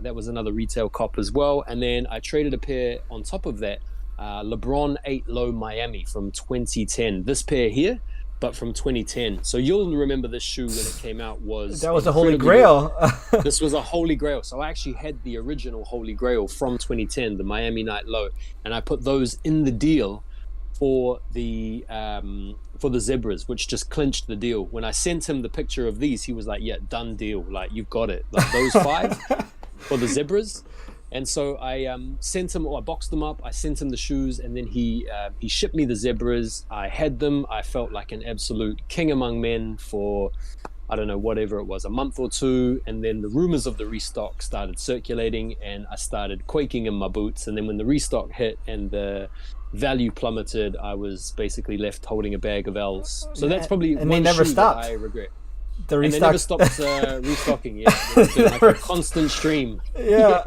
That was another retail cop as well. And then I traded a pair on top of that, LeBron 8 Low Miami from 2010. This pair here, but from 2010. So you'll remember this shoe when it came out that was a holy grail. This was a holy grail. So I actually had the original holy grail from 2010, the Miami Night Low, and I put those in the deal for the zebras, which just clinched the deal. When I sent him the picture of these, he was like, "Yeah, done deal. Like you've got it. Like those 5 for the zebras." And so I sent him, or I boxed them up. I sent him the shoes, and then he shipped me the zebras. I had them. I felt like an absolute king among men for, I don't know, whatever it was, a month or two. And then the rumors of the restock started circulating, and I started quaking in my boots. And then when the restock hit and the value plummeted, I was basically left holding a bag of L's. So that's probably and one they never shoe stopped. that I regret. The and restock. they never stopped restocking. Yeah, it's been like a constant stream. Yeah.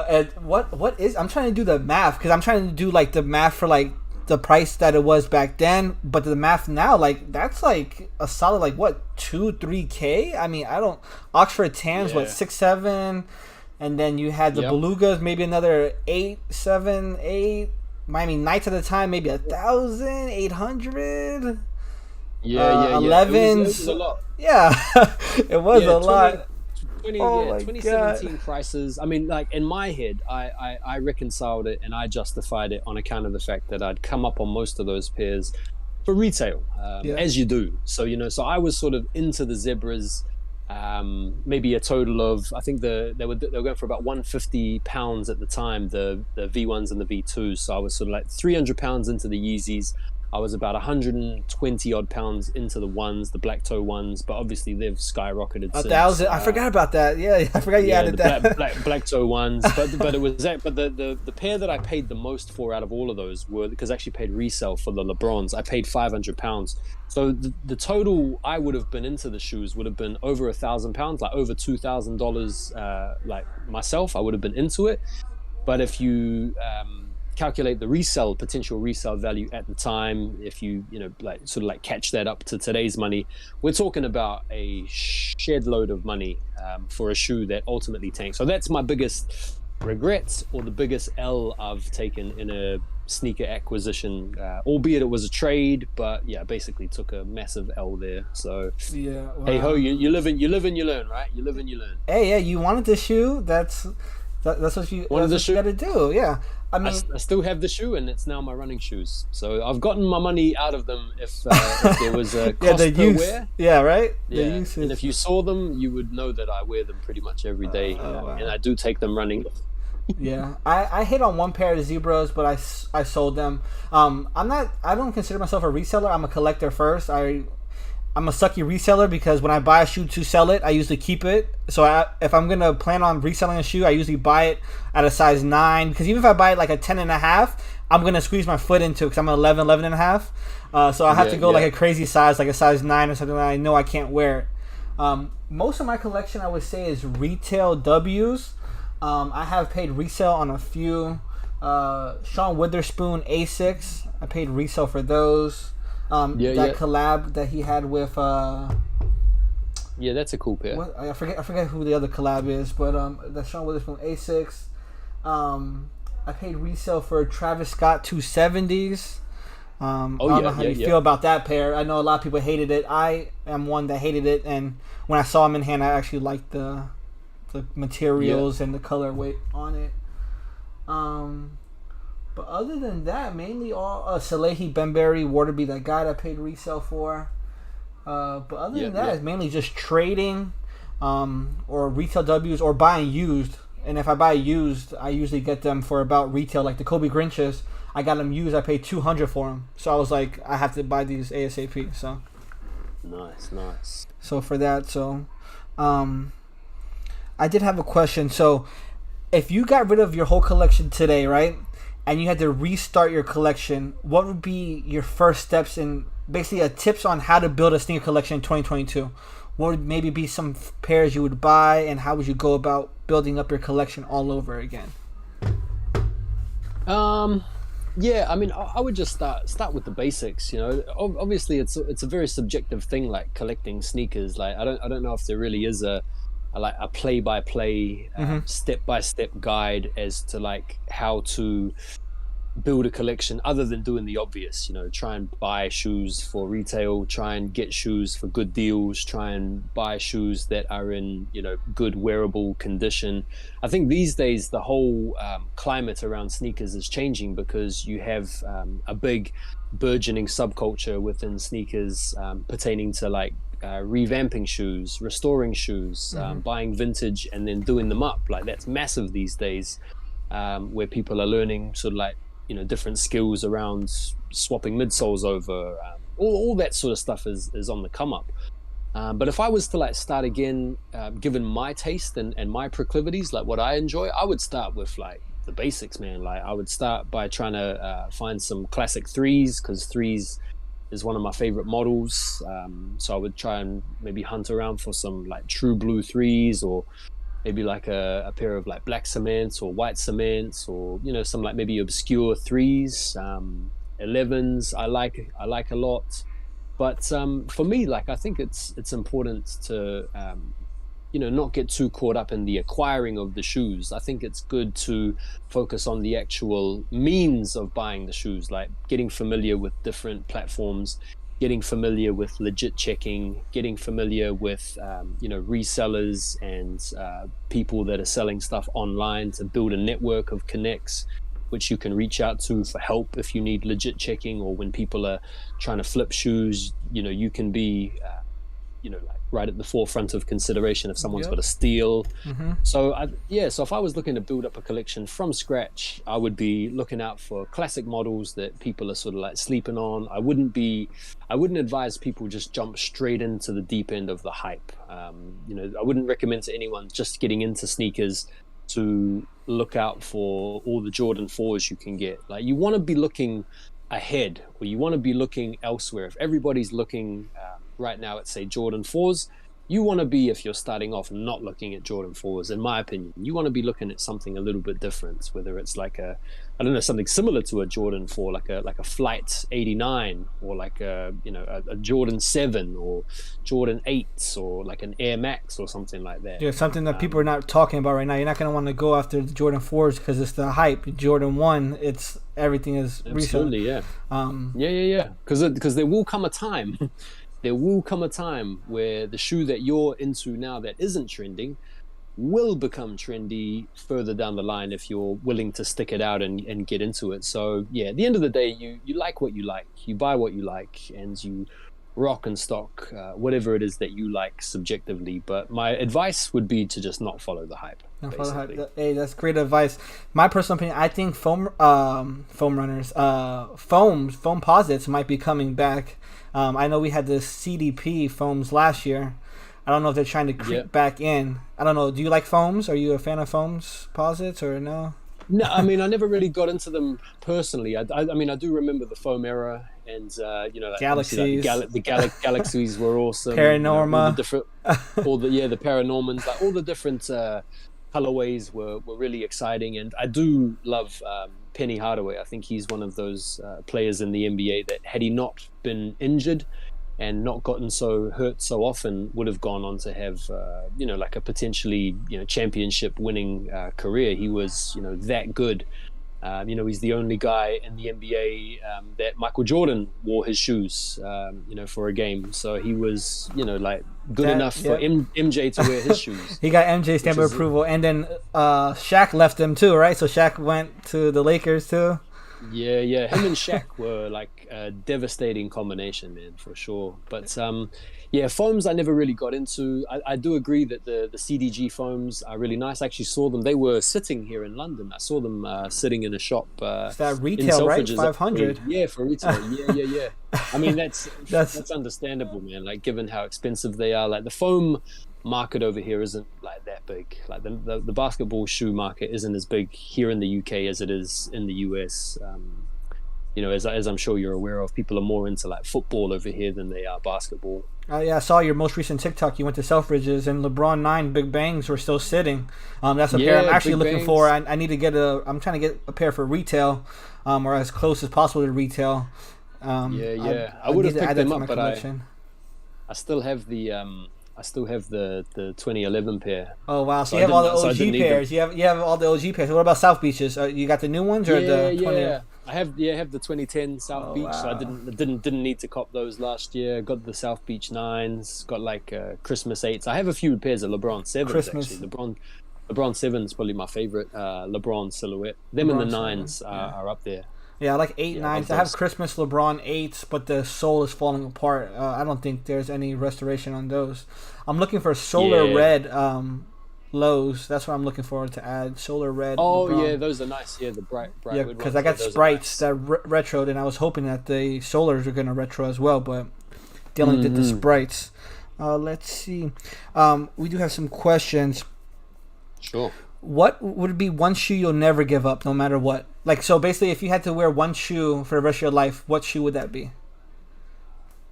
And what is? I'm trying to do the math because I'm trying to do like the math for like the price that it was back then, but the math now, like that's like a solid like what 2-3K. I mean, I don't. Oxford Tans what 6-7, and then you had the Belugas maybe another 8-7-8. Miami Nights at the time maybe 1,800. Yeah. 11s. It was a lot. Yeah, it was a lot. 2017 prices. I mean, like in my head, I reconciled it and I justified it on account of the fact that I'd come up on most of those pairs for retail, as you do. So so I was sort of into the zebras. Maybe a total of, I think they were going for about £150 at the time, the V1s and the V2s. So I was sort of like £300 into the Yeezys. I was about 120 odd pounds into the ones, the black toe ones, but obviously they've skyrocketed. 1,000. I forgot about that. Yeah, I forgot you added that. Black toe ones, but it was that. But the pair that I paid the most for out of all of those were, because I actually paid resale for the LeBrons. I paid £500. So the total I would have been into the shoes would have been over £1,000, like over $2,000. Like myself, I would have been into it. But if you calculate the potential resale value at the time, if you like sort of like catch that up to today's money, we're talking about a shed load of money for a shoe that ultimately tanked. So that's my biggest regret, or the biggest L I've taken in a sneaker acquisition, albeit it was a trade, but yeah, basically took a massive L there. So yeah, wow. Hey ho, you live and you learn, right? You live and you learn. Hey, yeah, you wanted the shoe. That's what you got to do. Yeah. I mean, I still have the shoe, and it's now my running shoes. So I've gotten my money out of them. If there was a cost per wear, yeah, right. Yeah, and if you saw them, you would know that I wear them pretty much every day, wow. and I do take them running. Yeah, I hit on one pair of zebras, but I sold them. I don't consider myself a reseller. I'm a collector first. I'm a sucky reseller because when I buy a shoe to sell it, I usually keep it. So if I'm going to plan on reselling a shoe, I usually buy it at a size 9. Because even if I buy it like a 10.5, I'm going to squeeze my foot into it because I'm an 11.5. So I have to go like a crazy size, like a size 9 or something that I know I can't wear it. Most of my collection, I would say, is retail W's. I have paid resale on a few. Sean Witherspoon Asics, I paid resale for those. Collab that he had with that's a cool pair. I forget who the other collab is, but the Sean Witherspoon A6. I paid resale for Travis Scott 270s. I don't know how you feel about that pair. I know a lot of people hated it. I am one that hated it, and when I saw them in hand, I actually liked the materials and the color weight on it. But other than that, mainly all Salehi Benberry Waterby, that guy that I paid resale for. But other than that, it's mainly just trading, or retail W's, or buying used. And if I buy used, I usually get them for about retail. Like the Kobe Grinches, I got them used. I paid $200 for them, so I was like, I have to buy these ASAP. So Nice. So for that, I did have a question. So if you got rid of your whole collection today, right, and you had to restart your collection, what would be your first steps in basically tips on how to build a sneaker collection in 2022? What would maybe be some pairs you would buy, and how would you go about building up your collection all over again? Yeah, I mean, I would just start with the basics. You know, obviously it's a very subjective thing, like collecting sneakers. Like I don't know if there really is a play by play, step by step guide as to like how to build a collection other than doing the obvious. You know, try and buy shoes for retail, try and get shoes for good deals, try and buy shoes that are in, you know, good wearable condition. I think these days the whole climate around sneakers is changing, because you have a big burgeoning subculture within sneakers pertaining to like revamping shoes, restoring shoes, buying vintage and then doing them up. Like that's massive these days, where people are learning sort of like, you know, different skills around swapping midsoles over, all that sort of stuff is on the come up. But if I was to like start again, given my taste and my proclivities, like what I enjoy, I would start with like the basics, man. Like I would start by trying to find some classic threes, because threes is one of my favorite models. So I would try and maybe hunt around for some like true blue threes, or maybe like a pair of like black cements or white cements, or, you know, some like maybe obscure threes, 11s I like a lot. But for me, like I think it's important to you know, not get too caught up in the acquiring of the shoes. I think it's good to focus on the actual means of buying the shoes, like getting familiar with different platforms, getting familiar with legit checking, getting familiar with you know, resellers and people that are selling stuff online, to build a network of connects which you can reach out to for help if you need legit checking, or when people are trying to flip shoes, you know, you can be you know, like right at the forefront of consideration if someone's got a steal. So so if I was looking to build up a collection from scratch, I would be looking out for classic models that people are sort of like sleeping on. I wouldn't advise people just jump straight into the deep end of the hype. You know, I wouldn't recommend to anyone just getting into sneakers to look out for all the Jordan 4s you can get. Like you want to be looking ahead, or you want to be looking elsewhere. If everybody's looking right now at, say, Jordan 4s, you want to be, if you're starting off, not looking at Jordan 4s, in my opinion. You want to be looking at something a little bit different, whether it's like something similar to a Jordan 4, like a Flight 89, or like a Jordan 7 or Jordan 8, or like an Air Max or something like that. Yeah, something that people are not talking about right now. You're not going to want to go after the Jordan 4s because it's the hype. Jordan 1, everything is absolutely recent. Yeah. Because there will come a time. There will come a time where the shoe that you're into now that isn't trending will become trendy further down the line, if you're willing to stick it out and get into it. So yeah, at the end of the day, you like what you like, you buy what you like, and you rock and stock whatever it is that you like subjectively. But my advice would be to just not follow the hype. Hey, that's great advice. My personal opinion, I think foam posits might be coming back. I know we had the CDP foams last year. I don't know if they're trying to creep back in. I don't know. Do you like foams? Are you a fan of foams posits or no? No, I mean, I never really got into them personally. I mean, I do remember the foam era, and you know, like, Galaxies. Like the Galaxies were awesome. Paranorma. The Paranormans, like all the different colorways were really exciting. And I do love Penny Hardaway. I think he's one of those players in the NBA that, had he not been injured and not gotten so hurt so often, would have gone on to have like a potentially championship winning career. He was that good. He's the only guy in the NBA that Michael Jordan wore his shoes for a game. So he was good enough for MJ to wear his shoes. He got MJ stamp of approval, and then Shaq left him too, right? So Shaq went to the Lakers too. Yeah. Him and Shaq were like a devastating combination, man, for sure. But yeah, foams I never really got into. I do agree that the CDG foams are really nice. I actually saw them. They were sitting here in London. I saw them sitting in a shop It's that in retail, right? Selfridges. 500. Yeah, for retail. Yeah. I mean, That's that's understandable, man. Like, given how expensive they are, like the foam market over here isn't like that big. Like the basketball shoe market isn't as big here in the UK as it is in the US. You know, as I'm sure you're aware of, people are more into like football over here than they are basketball. yeah, I saw your most recent TikTok. You went to Selfridges and LeBron 9 Big Bangs were still sitting. That's a pair I'm Yeah, actually Big looking Bangs. for. I need to get I'm trying to get a pair for retail, or as close as possible to retail. Yeah. I I would need have to add picked that them to up, my but collection. I still have the 2011 pair. Oh wow! So So you have all the I OG didn't need them. pairs. You have all the OG pairs. What about South Beaches? You got the new ones or Yeah, the 20? yeah. I have the 2010 South Oh Beach. So I wow! didn't need to cop those last year. Got the South Beach 9s. Got like Christmas 8s. I have a few pairs of LeBron 7s Christmas. actually. LeBron 7 is probably my favorite LeBron silhouette. Them and the LeBron 7. 9s Yeah. are up there. Yeah, I like 8 Yeah, I love 9s. I have those. Christmas LeBron 8s, but the sole is falling apart. I don't think there's any restoration on those. I'm looking for solar Yeah. red lows. That's what I'm looking for to add. Solar red Oh LeBron. yeah, those are nice. Yeah, the bright Yeah, wood because ones. I got Those are sprites nice. that retroed, and I was hoping that the solars were going to retro as well, but they only did the sprites. Let's see. We do have some questions. Sure. What would be one shoe you'll never give up, no matter what? Like, so basically, if you had to wear one shoe for the rest of your life, what shoe would that be?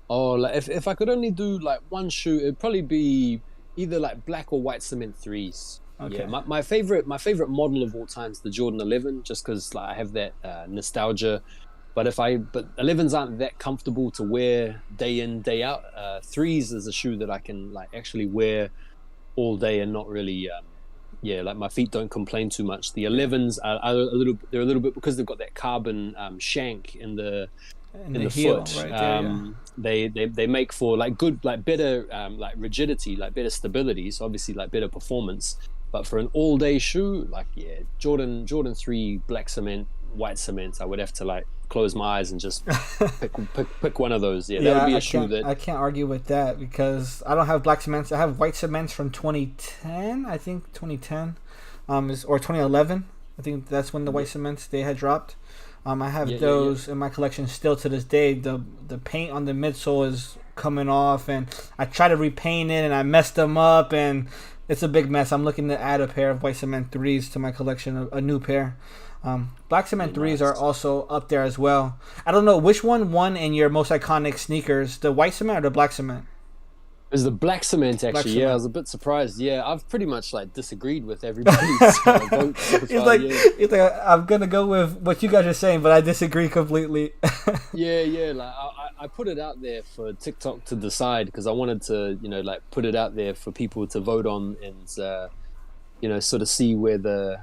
Oh, like if I could only do like one shoe, it'd probably be either like black or white cement threes. Okay. Yeah, my favorite model of all time is the Jordan 11, just because like I have that nostalgia. But 11s aren't that comfortable to wear day in day out. Threes is a shoe that I can like actually wear all day and not really. Yeah, like my feet don't complain too much. The 11s are they're a little bit because they've got that carbon shank in the And the heel, foot. right there, yeah. They make for like good, like better like rigidity, like better stability, so obviously like better performance. But for an all day shoe, like yeah, Jordan 3 black cement, white cement, I would have to like close my eyes and just pick one of those. Yeah, that would be a shoe that I can't argue with that because I don't have black cements. I have white cements from 2010, I think 2010, or 2011. I think that's when the white cements they had dropped. I have those in my collection still to this day. The paint on the midsole is coming off, and I try to repaint it, and I messed them up, and it's a big mess. I'm looking to add a pair of white cement threes to my collection, a new pair. Black cement threes are also up there as well. I don't know which one won in your most iconic sneakers, the white cement or the black cement. is the black cement actually. Black Yeah, cement. I was a bit surprised. Yeah, I've pretty much like disagreed with everybody's vote so It's far. like Yeah. it's like I'm gonna go with what you guys are saying, but I disagree completely. Yeah. Like I put it out there for TikTok to decide because I wanted to, like put it out there for people to vote on and, sort of see where the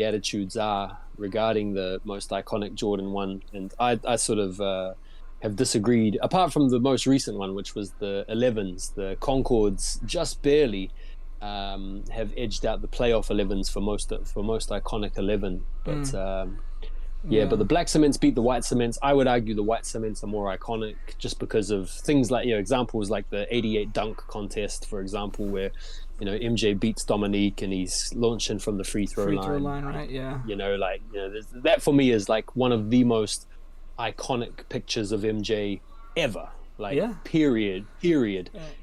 attitudes are regarding the most iconic Jordan 1. And I sort of have disagreed, apart from the most recent one, which was the 11s. The Concords just barely have edged out the playoff 11s for most iconic 11. But but the black cements beat the white cements. I would argue the white cements are more iconic just because of things like, examples like the 88 dunk contest, for example, where, MJ beats Dominique and he's launching from the free throw line. Right? Yeah. That for me is like one of the most iconic pictures of MJ ever. Like, period.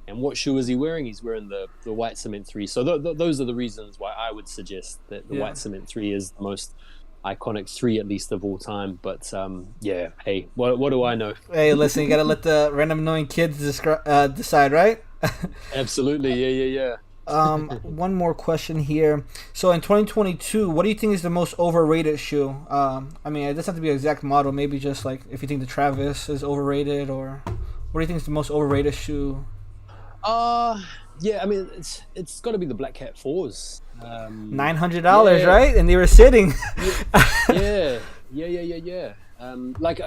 And what shoe is he wearing? He's wearing the white cement 3. So those are the reasons why I would suggest that the white cement 3 is the most iconic 3, at least of all time. But hey, what do I know? Hey, listen, you gotta let the random annoying kids decide, right? Absolutely. Yeah. One more question here. So in 2022, what do you think is the most overrated shoe? I mean, it doesn't have to be an exact model. Maybe just like if you think the Travis is overrated, or what do you think is the most overrated shoe? Yeah. I mean, it's got to be the Black Cat 4s. $900, right? And they were sitting. Yeah. Like,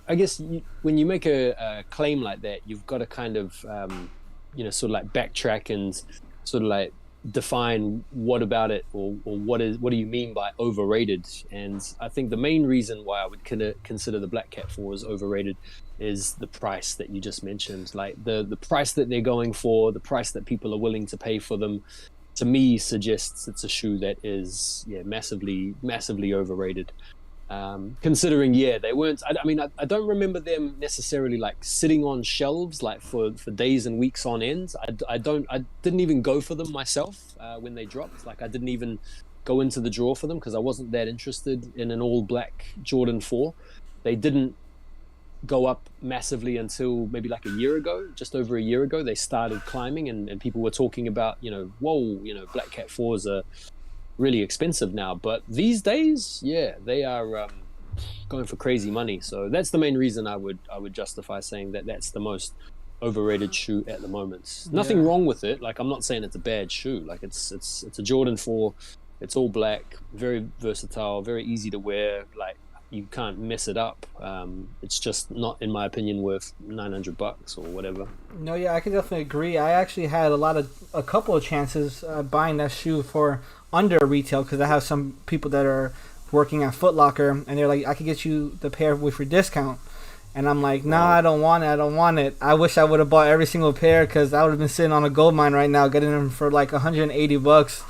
I guess when you make a claim like that, you've got to kind of, sort of like backtrack and sort of like define what about it, or what do you mean by overrated. And I think the main reason why I would consider the Black Cat 4s overrated is the price that you just mentioned. Like the price that they're going for, the price that people are willing to pay for them, to me suggests it's a shoe that is massively overrated. Considering they weren't, I mean, I don't remember them necessarily like sitting on shelves like for days and weeks on end. I didn't even go for them myself when they dropped. Like I didn't even go into the drawer for them because I wasn't that interested in an all black Jordan 4. They didn't go up massively until maybe like a year ago, just over a year ago. They started climbing, and people were talking about, whoa, Black Cat 4s are really expensive now. But these days, they are going for crazy money. So that's the main reason I would justify saying that that's the most overrated shoe at the moment. Nothing wrong with it. Like, I'm not saying it's a bad shoe. Like, it's a Jordan 4. It's all black, very versatile, very easy to wear. Like, you can't mess it up. It's just not, in my opinion, worth $900 or whatever. No, I can definitely agree. I actually had a couple of chances buying that shoe for under retail, because I have some people that are working at Foot Locker, and they're like, I could get you the pair with your discount. And I'm like, nah, I don't want it. I wish I would have bought every single pair, because I would have been sitting on a gold mine right now getting them for like $180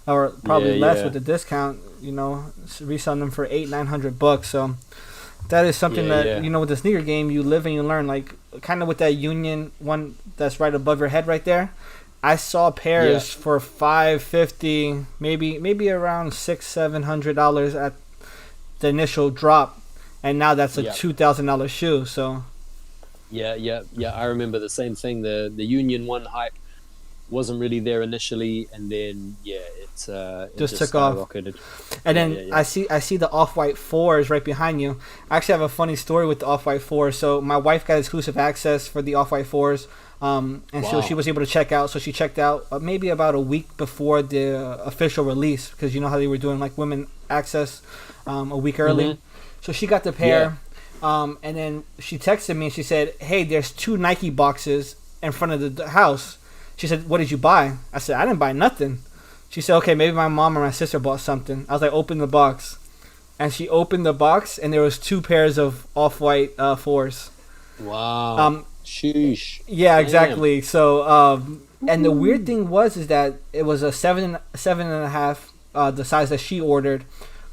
or probably less with the discount, reselling them for $800-900. So that is something that, with the sneaker game, you live and you learn. Like, kind of with that Union one that's right above your head right there, I saw pairs for $550, maybe around $600-700 at the initial drop, and now that's a $2,000 shoe. So I remember the same thing. The Union one hype wasn't really there initially, and then it just took off. And then I see the Off-White 4s right behind you. I actually have a funny story with the Off-White 4s. So my wife got exclusive access for the Off-White 4s, so she was able to check out. So she checked out maybe about a week before the official release, because you know how they were doing like women access a week early. So she got the pair, and then she texted me and she said, hey, there's 2 Nike boxes in front of the house. She said, what did you buy? I said, I didn't buy nothing. She said, okay, maybe my mom or my sister bought something. I was like, open the box. And she opened the box, and there was 2 pairs of Off-White 4s. Wow. Sheesh. Yeah, damn. Exactly. So, and the weird thing is that it was a 7.5, the size that she ordered.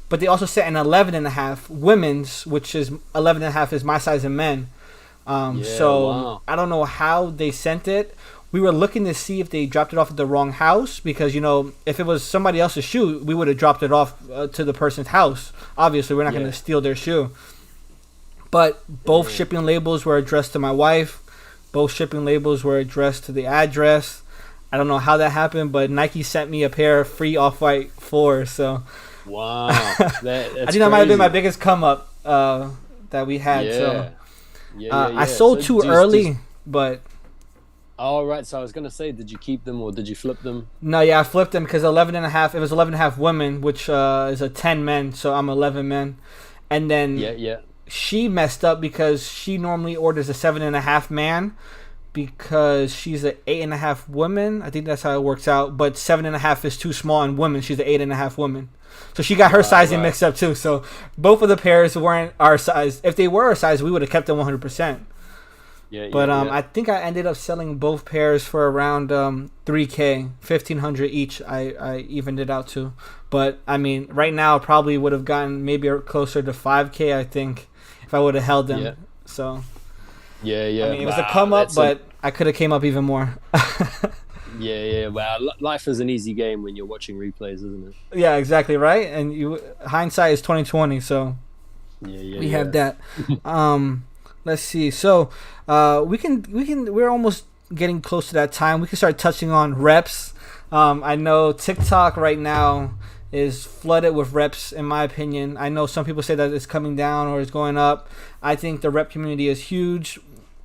But they also sent an 11.5 women's, which is 11.5 is my size in men. Wow. I don't know how they sent it. We were looking to see if they dropped it off at the wrong house, because, if it was somebody else's shoe, we would have dropped it off to the person's house. Obviously, we're not going to steal their shoe. But both shipping labels were addressed to my wife. Both shipping labels were addressed to the address. I don't know how that happened, but Nike sent me a pair of free Off-White 4s. So, wow. That's I think that might have been my biggest come up that we had. I sold too early, but... Oh, right. So I was going to say, did you keep them or did you flip them? No, I flipped them, because 11.5, it was 11.5 women, which is a 10 men, so I'm 11 men. And then she messed up, because she normally orders a 7.5 man, because she's an 8.5 woman. I think that's how it works out. But 7.5 is too small in women. She's an 8.5 woman. So she got her sizing mixed up too. So both of the pairs weren't our size. If they were our size, we would have kept them 100%. But I think I ended up selling both pairs for around $3,000, $1,500 each. I evened it out to. But I mean, right now I probably would have gotten maybe closer to $5,000. I think, if I would have held them. So I mean, it was a come up, but I could have came up even more. Wow, life is an easy game when you're watching replays, isn't it? Yeah, exactly right. And hindsight is 20/20. So we have that. Let's see. So we're almost getting close to that time. We can start touching on reps. I know TikTok right now is flooded with reps, in my opinion. I know some people say that it's coming down or it's going up. I think the rep community is huge.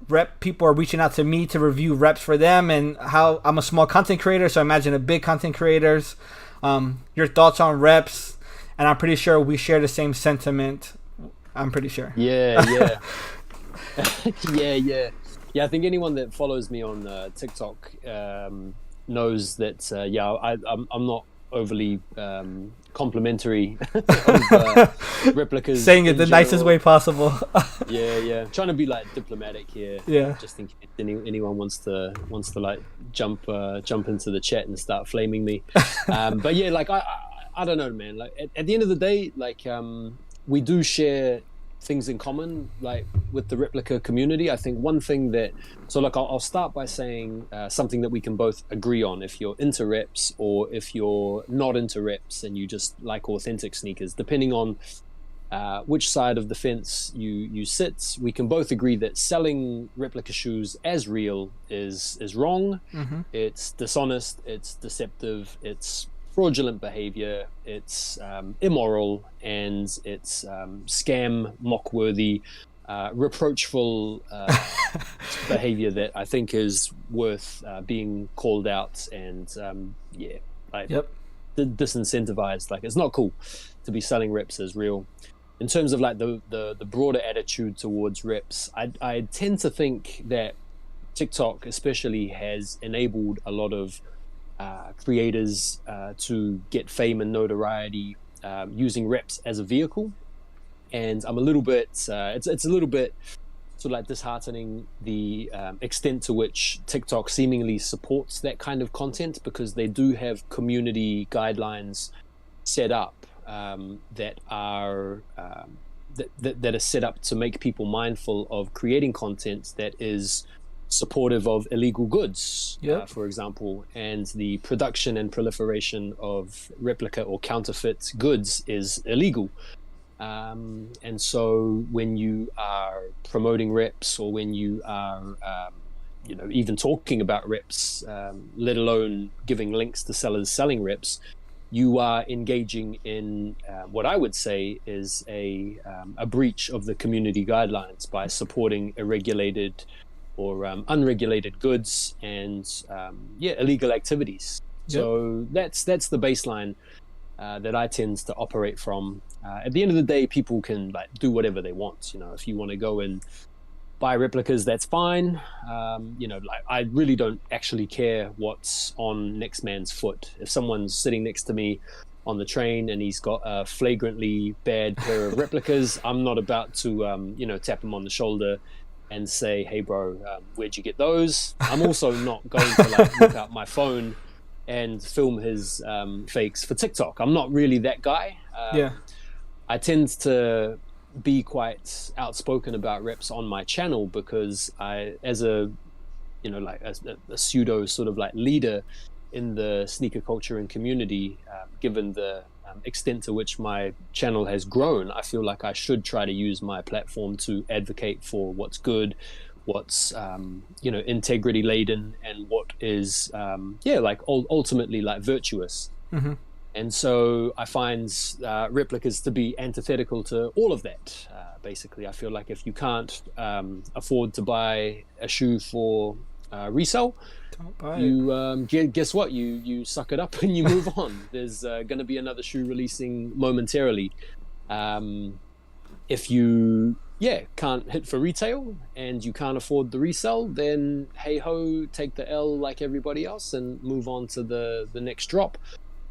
Rep people are reaching out to me to review reps for them, and how I'm a small content creator, so I imagine a big content creators. Your thoughts on reps, and I'm pretty sure we share the same sentiment. I'm pretty sure. Yeah. I think anyone that follows me on TikTok knows that I'm not overly complimentary of replicas. Saying it the nicest way possible. yeah. Trying to be like diplomatic here. Yeah. Just in case anyone wants to like jump into the chat and start flaming me. But yeah, like I don't know, man. Like at the end of the day, like we do share things in common, like with the replica community. I think one thing that, so like I'll start by saying something that we can both agree on. If you're into reps or if you're not into reps and you just like authentic sneakers, depending on which side of the fence you sit, we can both agree that selling replica shoes as real is wrong. Mm-hmm. It's dishonest, it's deceptive, it's fraudulent behavior, it's immoral, and it's scam, mock-worthy, reproachful behavior that I think is worth being called out and disincentivized. Like, it's not cool to be selling reps as real. In terms of like the broader attitude towards reps, I tend to think that TikTok especially has enabled a lot of creators to get fame and notoriety using reps as a vehicle, and I'm a little bit it's a little bit sort of like disheartening the extent to which TikTok seemingly supports that kind of content, because they do have community guidelines set up that are that are set up to make people mindful of creating content that is supportive of illegal goods, for example, and the production and proliferation of replica or counterfeit goods is illegal. And so when you are promoting reps, or when you are even talking about reps, let alone giving links to sellers selling reps, you are engaging in what I would say is a breach of the community guidelines by supporting irregulated or unregulated goods and illegal activities. So that's the baseline that I tend to operate from. At the end of the day, people can like do whatever they want. If you want to go and buy replicas, that's fine. Like I really don't actually care what's on next man's foot. If someone's sitting next to me on the train and he's got a flagrantly bad pair of replicas, I'm not about to tap him on the shoulder and say, hey bro, where'd you get those? I'm also not going to like whip out my phone and film his fakes for TikTok. I'm not really that guy. I tend to be quite outspoken about reps on my channel because I, as a pseudo sort of like leader in the sneaker culture and community, given the extent to which my channel has grown, I feel like I should try to use my platform to advocate for what's good, what's integrity laden, and what is ultimately like virtuous. Mm-hmm. And so I find replicas to be antithetical to all of that. Basically, I feel like if you can't afford to buy a shoe for resale, don't buy it. Guess what? You suck it up and you move on. There's going to be another shoe releasing momentarily. If you can't hit for retail and you can't afford the resell, then hey ho, take the L like everybody else and move on to the next drop.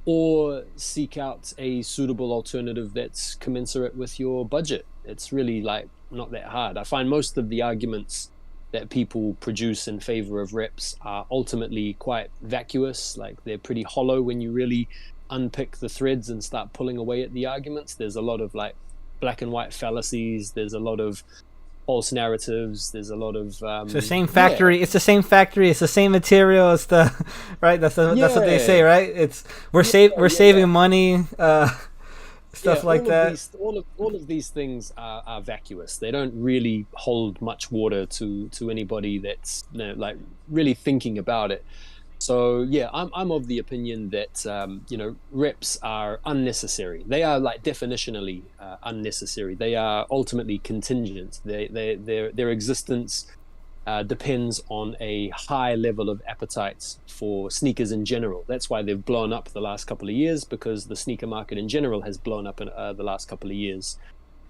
Or seek out a suitable alternative that's commensurate with your budget. It's really like not that hard. I find most of the arguments that people produce in favor of reps are ultimately quite vacuous. Like they're pretty hollow when you really unpick the threads and start pulling away at the arguments. There's a lot of like black and white fallacies. There's a lot of false narratives. There's a lot of it's the same factory. It's the same factory. It's the same material. It's the right. That's what they say, right? It's we're saving money. Stuff like that. All of these things are vacuous. They don't really hold much water to anybody that's like really thinking about it. So yeah, I'm of the opinion that reps are unnecessary. They are like definitionally unnecessary. They are ultimately contingent. Their existence depends on a high level of appetite for sneakers in general. That's why they've blown up the last couple of years, because the sneaker market in general has blown up in the last couple of years.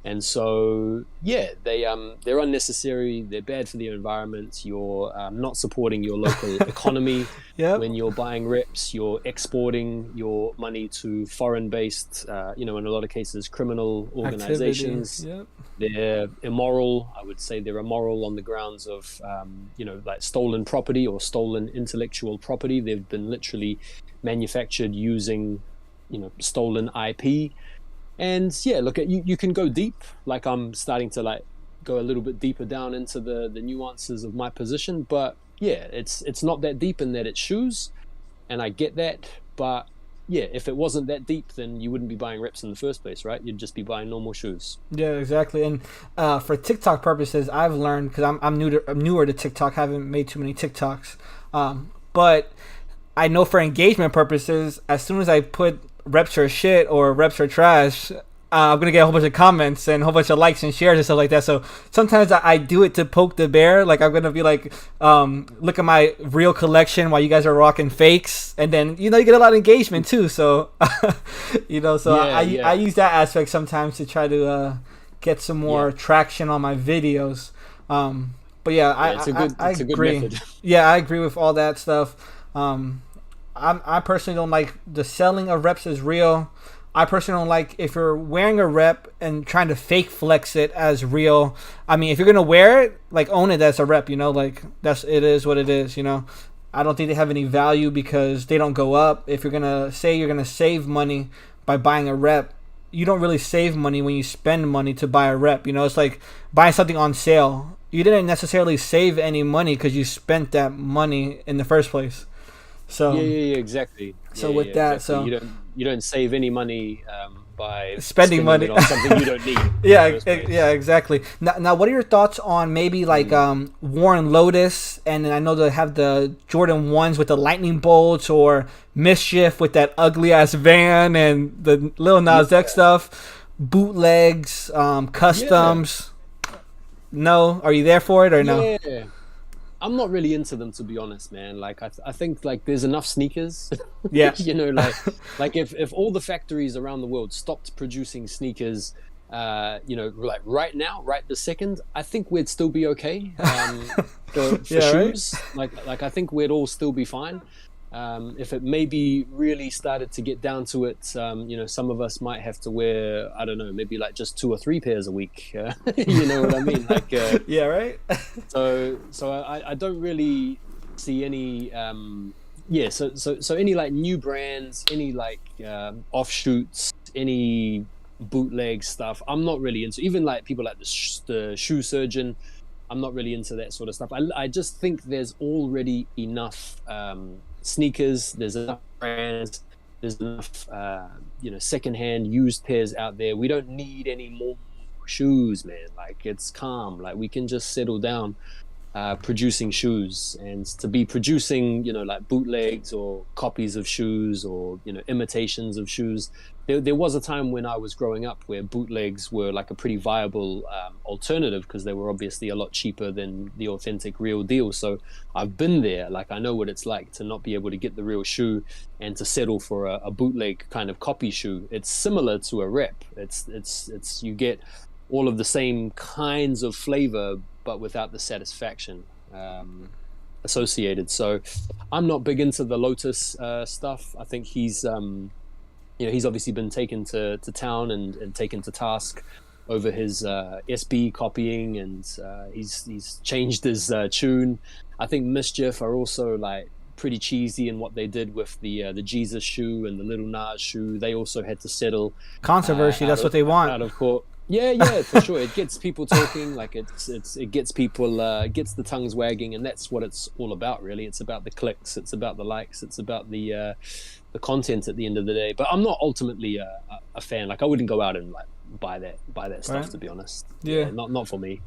And so, yeah, they're unnecessary. They're bad for the environment. You're not supporting your local economy. Yep. When you're buying reps, you're exporting your money to foreign-based, in a lot of cases, criminal Activity. organizations. Yep. They're immoral. I would say they're immoral on the grounds of, like stolen property or stolen intellectual property. They've been literally manufactured using, stolen IP. And yeah, look, you can go deep. Like I'm starting to like go a little bit deeper down into the nuances of my position, but yeah, it's not that deep in that it's shoes, and I get that. But yeah, if it wasn't that deep, then you wouldn't be buying reps in the first place, right? You'd just be buying normal shoes. Yeah, exactly. And for TikTok purposes, I've learned because I'm newer to TikTok, haven't made too many TikToks, but I know for engagement purposes, as soon as I put reps are shit or reps are trash, I'm gonna get a whole bunch of comments and a whole bunch of likes and shares and stuff like that. So sometimes I do it to poke the bear. Like I'm gonna be like, look at my real collection while you guys are rocking fakes, and then you get a lot of engagement too. So I use that aspect sometimes to try to get some more traction on my videos. But yeah, I it's a good agree. method. Yeah, I agree with all that stuff. I personally don't like the selling of reps as real. I personally don't like if you're wearing a rep and trying to fake flex it as real. I mean, if you're gonna wear it, like own it as a rep. Like it is what it is. I don't think they have any value because they don't go up. If you're gonna say you're gonna save money by buying a rep, you don't really save money when you spend money to buy a rep. It's like buying something on sale. You didn't necessarily save any money because you spent that money in the first place. So yeah, exactly. So with that, exactly. so you don't save any money by spending money it on something you don't need. yeah, exactly. Now, what are your thoughts on maybe like Warren Lotus, and I know they have the Jordan 1s with the lightning bolts, or Mischief with that ugly ass van, and the Lil Nas X stuff, bootlegs, customs. No, are you there for it or no? Yeah. I'm not really into them, to be honest, man. Like I think like there's enough sneakers. Yeah. like if all the factories around the world stopped producing sneakers, like right now, right this second, I think we'd still be okay. For shoes, right? like I think we'd all still be fine. If it maybe really started to get down to it, some of us might have to wear, I don't know, maybe like just 2 or 3 pairs a week. You know what I mean? Like, yeah, right. so I don't really see any, So any like new brands, any like offshoots, any bootleg stuff, I'm not really into. Even like people like the Shoe Surgeon, I'm not really into that sort of stuff. I just think there's already enough sneakers, there's enough brands, there's enough secondhand used pairs out there. We don't need any more shoes, man. Like it's calm. Like we can just settle down producing shoes, and to be producing like bootlegs or copies of shoes or imitations of shoes. There was a time when I was growing up where bootlegs were like a pretty viable alternative, because they were obviously a lot cheaper than the authentic real deal. So I've been there. Like I know what it's like to not be able to get the real shoe and to settle for a bootleg kind of copy shoe. It's similar to a rep. It's you get all of the same kinds of flavor, but without the satisfaction associated. So I'm not big into the Lotus stuff. I think he's he's obviously been taken to town and taken to task over his SB copying, and he's changed his tune. I think Mischief are also like pretty cheesy in what they did with the Jesus shoe and the Little Nas shoe. They also had to settle controversy. That's what they want out of court. Yeah, for sure. It gets people talking. Like it gets people gets the tongues wagging, and that's what it's all about, really. It's about the clicks. It's about the likes. It's about the content at the end of the day. But I'm not ultimately a fan. Like I wouldn't go out and like buy that stuff, right, to be honest. Yeah, not for me.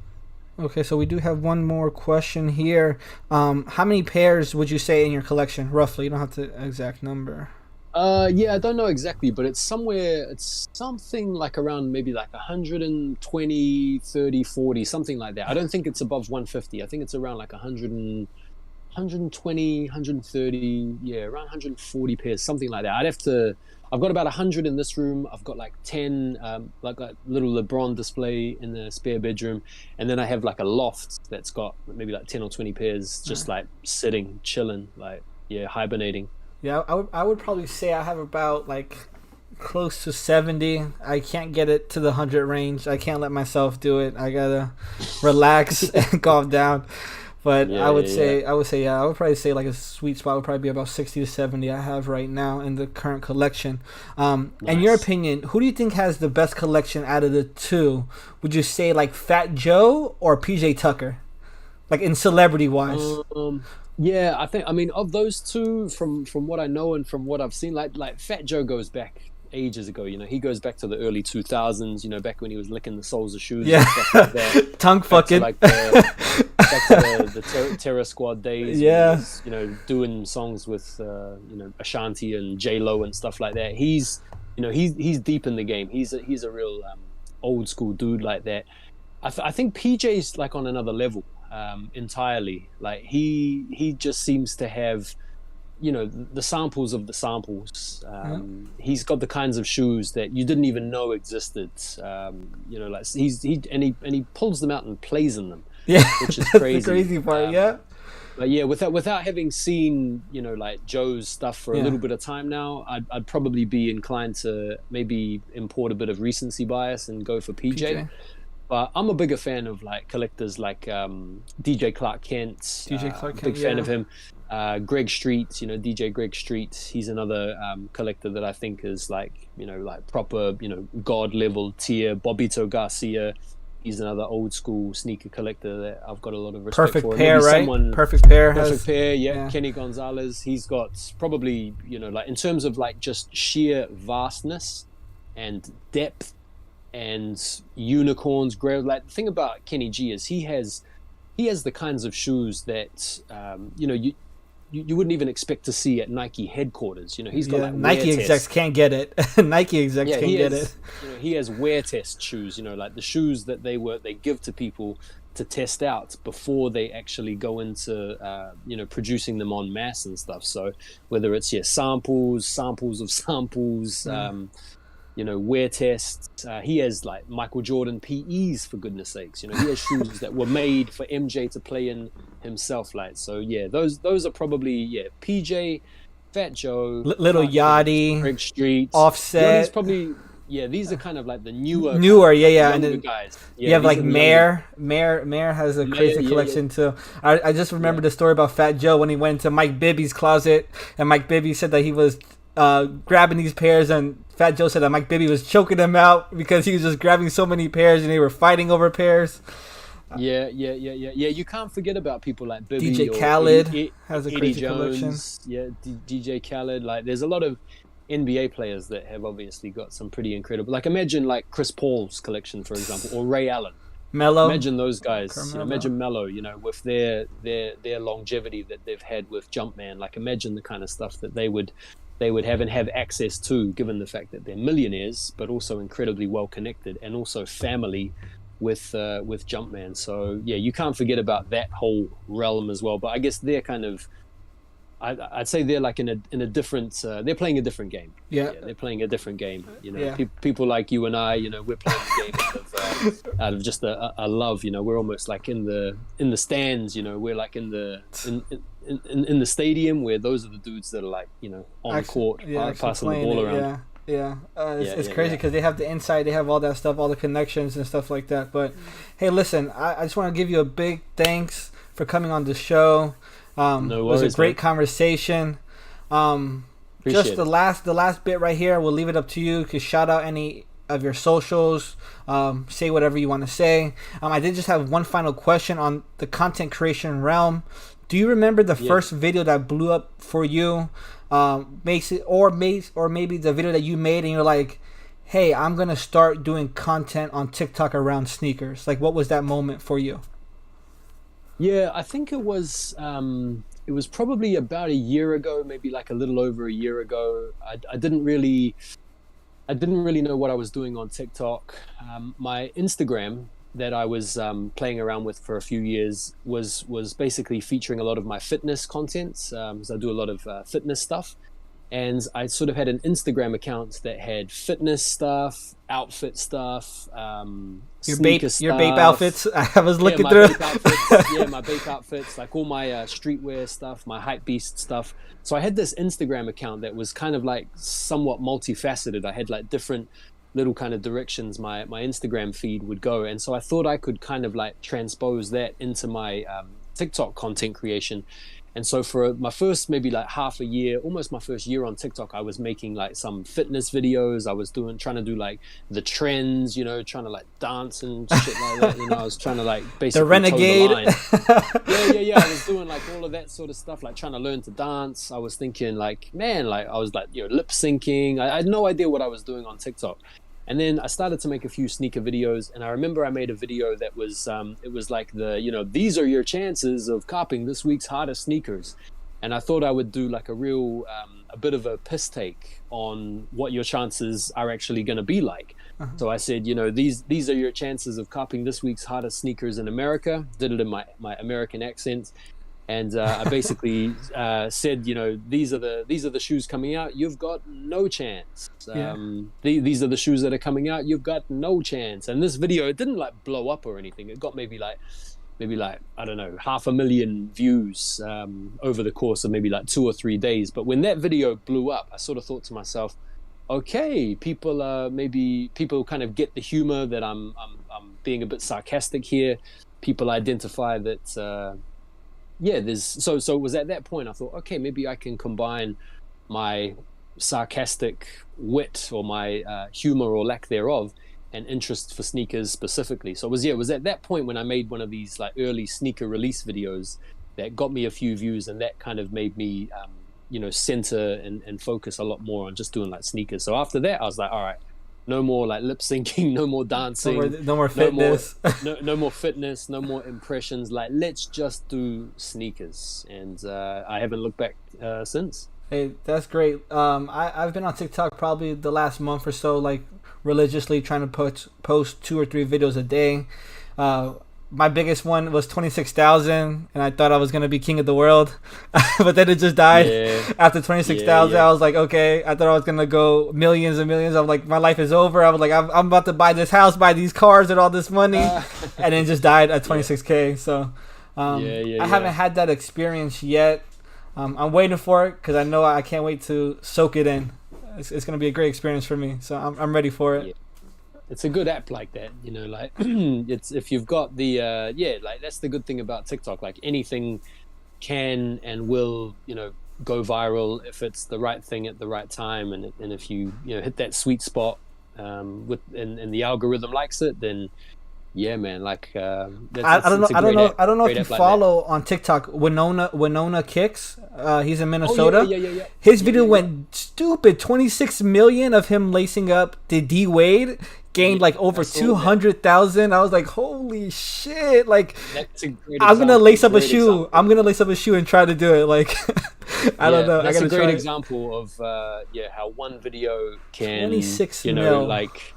Okay, so we do have one more question here. How many pairs would you say in your collection, roughly? You don't have the exact number. I don't know exactly, but it's something like around maybe like 120, 30, 40, something like that. I don't think it's above 150. I think it's around like 120 120, 130, yeah, around 140 pairs, something like that. I've got about 100 in this room. I've got like 10, like a little LeBron display in the spare bedroom. And then I have like a loft that's got maybe like 10 or 20 pairs just like sitting, chilling, like, yeah, hibernating. Yeah, I would probably say I have about like close to 70. I can't get it to the 100 range. I can't let myself do it. I gotta relax and calm down. But Yeah, I would yeah, say, I would probably say like a sweet spot would probably be about 60 to 70 I have right now in the current collection. In your Nice. opinion, who do you think has the best collection out of the two? Would you say like Fat Joe or PJ Tucker? Like in celebrity wise. Yeah, I mean, of those two, from what I know and from what I've seen, like Fat Joe goes back ages ago. You know, he goes back to the early 2000s. You know, back when he was licking the soles of shoes Yeah. and stuff like that. Tongue Back to fucking. like back to the Terror Squad days. Yeah. When he was, you know, doing songs with you know, Ashanti and J Lo and stuff like that. He's deep in the game. He's a real old school dude like that. I think PJ's like on another level entirely. Like he just seems to have, you know, the samples of the samples. He's got the kinds of shoes that you didn't even know existed. You know, like he pulls them out and plays in them, Yeah. which is That's crazy. the crazy part. Yeah. But yeah, without having seen, you know, like Joe's stuff for a Yeah. little bit of time now, I'd probably be inclined to maybe import a bit of recency bias and go for PJ. PJ. But I'm a bigger fan of like collectors like DJ Clark Kent. DJ Clark big Kent, fan yeah. of him. Greg Street, you know, DJ Greg Street. He's another collector that I think is like, you know, like proper, you know, god level tier. Bobito Garcia. He's another old school sneaker collector that I've got a lot of respect Perfect for. pair, Maybe right? someone- Perfect pair. Perfect pair, yeah. yeah. Kenny Gonzalez. He's got probably, you know, like in terms of like just sheer vastness and depth and unicorns, like the thing about Kenny G is he has the kinds of shoes that you know, you wouldn't even expect to see at Nike headquarters. You know, he's got like Nike wear execs test. can't get it. Nike execs Yeah, can't he get has, it. you know, he has wear test shoes. You know, like the shoes that they give to people to test out before they actually go into you know, producing them en masse and stuff. So whether it's samples of samples. You know, wear tests. He has like Michael Jordan PEs, for goodness sakes. You know, he has shoes that were made for MJ to play in himself. Like, so yeah, those are probably PJ, Fat Joe, Little Clark Kent, Yachty, Greg Street, Offset. Yachty's probably these are kind of like the newer, yeah, and younger then guys. you have these like are the younger- Mayor has a Mayer, crazy yeah, collection too. I just remember the story about Fat Joe when he went into Mike Bibby's closet, and Mike Bibby said that he was grabbing these pairs, and Fat Joe said that Mike Bibby was choking him out because he was just grabbing so many pairs and they were fighting over pairs. Yeah. You can't forget about people like Bibby DJ or Khaled Eddie, has a Eddie crazy Jones. collection. Yeah, DJ Khaled. Like, there's a lot of NBA players that have obviously got some pretty incredible. Like, imagine like Chris Paul's collection, for example, or Ray Allen. Mellow. Imagine those guys. You know, Carmelo. imagine Melo. You know, with their longevity that they've had with Jumpman. Like, imagine the kind of stuff that they would have and have access to, given the fact that they're millionaires, but also incredibly well connected and also family with Jumpman. So yeah, you can't forget about that whole realm as well. But I guess they're kind of, I'd say they're like in a different. They're playing a different game. Yeah. They're playing a different game. You know, Yeah. people like you and I, you know, we're playing the game out of just a love. You know, we're almost like in the stands. You know, we're like in the stadium, where those are the dudes that are like, you know, on the court, passing the ball around. It's crazy because they have the insight, they have all that stuff, all the connections and stuff like that. But hey, listen, I just want to give you a big thanks for coming on the show. No it was worries, a great man. conversation. Just the last bit right here, we'll leave it up to you. You can shout out any of your socials, say whatever you want to say. I did just have one final question on the content creation realm. Do you remember the first video that blew up for you? Maybe the video that you made and you're like, hey, I'm gonna start doing content on TikTok around sneakers. Like, what was that moment for you? Yeah, I think it was probably about a year ago, maybe like a little over a year ago. I didn't really know what I was doing on TikTok. My Instagram that I was playing around with for a few years was basically featuring a lot of my fitness content. So I do a lot of fitness stuff, and I sort of had an Instagram account that had fitness stuff, outfit stuff, sneaker stuff. Your bape outfits. I was looking my through. Bape outfits, my bape outfits, like all my streetwear stuff, my hype beast stuff. So I had this Instagram account that was kind of like somewhat multifaceted. I had like different little kind of directions my Instagram feed would go, and so I thought I could kind of like transpose that into my TikTok content creation. And so for my first maybe like half a year, almost my first year on TikTok, I was making like some fitness videos. I was trying to do like the trends, you know, trying to like dance and shit like that. You know, I was trying to like basically The renegade. toe the line. Yeah. I was doing like all of that sort of stuff, like trying to learn to dance. I was thinking like, man, like I was like, you know, lip syncing. I had no idea what I was doing on TikTok. And then I started to make a few sneaker videos, and I remember I made a video that was, it was like these are your chances of copping this week's hottest sneakers. And I thought I would do like a real, a bit of a piss take on what your chances are actually going to be like. Uh-huh. So I said, you know, these are your chances of copping this week's hottest sneakers in America. Did it in my American accent. And I basically said, you know, these are the shoes coming out. You've got no chance. These are the shoes that are coming out. You've got no chance. And this video, it didn't like blow up or anything. It got maybe like I don't know, 500,000 views over the course of maybe like 2 or 3 days. But when that video blew up, I sort of thought to myself, okay, people kind of get the humor that I'm being a bit sarcastic here. People identify that. So it was at that point I thought, okay, maybe I can combine my sarcastic wit or my humor or lack thereof and interest for sneakers specifically. So it was at that point when I made one of these like early sneaker release videos that got me a few views, and that kind of made me center and focus a lot more on just doing like sneakers. So after that I was like, all right, no more like lip syncing, no more dancing, no more fitness, no more fitness, no more impressions. Like, let's just do sneakers. And I haven't looked back since. Hey, that's great. I've been on TikTok probably the last month or so, like religiously trying to post 2 or 3 videos a day. My biggest one was 26,000, and I thought I was gonna be king of the world, but then it just died. After 26,000. I was like, okay, I thought I was gonna go millions and millions. I'm like, my life is over. I was like, I'm about to buy this house, buy these cars, and all this money, and then just died at 26K. So I haven't had that experience yet. I'm waiting for it because I know I can't wait to soak it in. It's gonna be a great experience for me, so I'm ready for it. It's a good app like that, you know, like it's, if you've got the like that's the good thing about TikTok. Like anything can and will, you know, go viral if it's the right thing at the right time, and if you hit that sweet spot and the algorithm likes it, then yeah, man, like I don't know if you follow on TikTok Winona Kicks. He's in Minnesota. Yeah. His video went stupid. 26 million of him lacing up the D Wade gained like over 200,000. I was like, holy shit! Like, I'm gonna lace up a shoe. I'm gonna lace up a shoe and try to do it. Like, I don't know. That's a great example of how one video can 26 mil. like.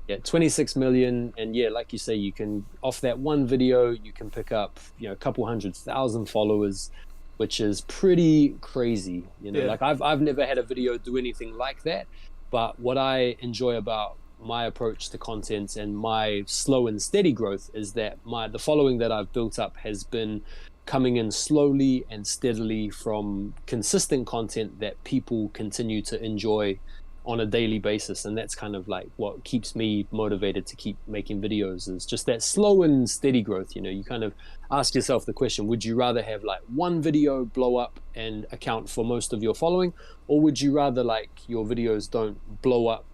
Yeah, 26 million, and like you say, you can, off that one video, you can pick up, a couple 100,000 followers, which is pretty crazy. Like I've never had a video do anything like that, but what I enjoy about my approach to content and my slow and steady growth is that the following that I've built up has been coming in slowly and steadily from consistent content that people continue to enjoy on a daily basis. And that's kind of like what keeps me motivated to keep making videos, is just that slow and steady growth. You kind of ask yourself the question, would you rather have like one video blow up and account for most of your following, or would you rather like your videos don't blow up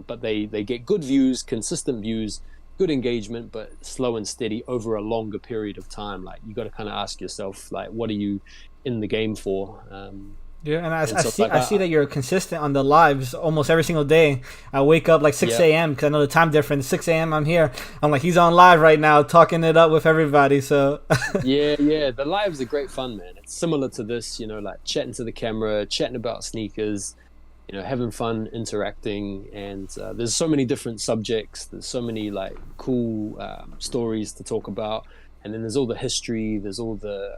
but they get good views, consistent views, good engagement, but slow and steady over a longer period of time? Like, you got to kind of ask yourself, like, what are you in the game for? And I see that you're consistent on the lives almost every single day. I wake up like 6 a.m. because I know the time difference. 6 a.m. I'm here. I'm like, he's on live right now, talking it up with everybody. So yeah, the lives are great fun, man. It's similar to this, like chatting to the camera, chatting about sneakers. having fun, interacting, and there's so many different subjects. There's so many like cool stories to talk about, and then there's all the history. There's all the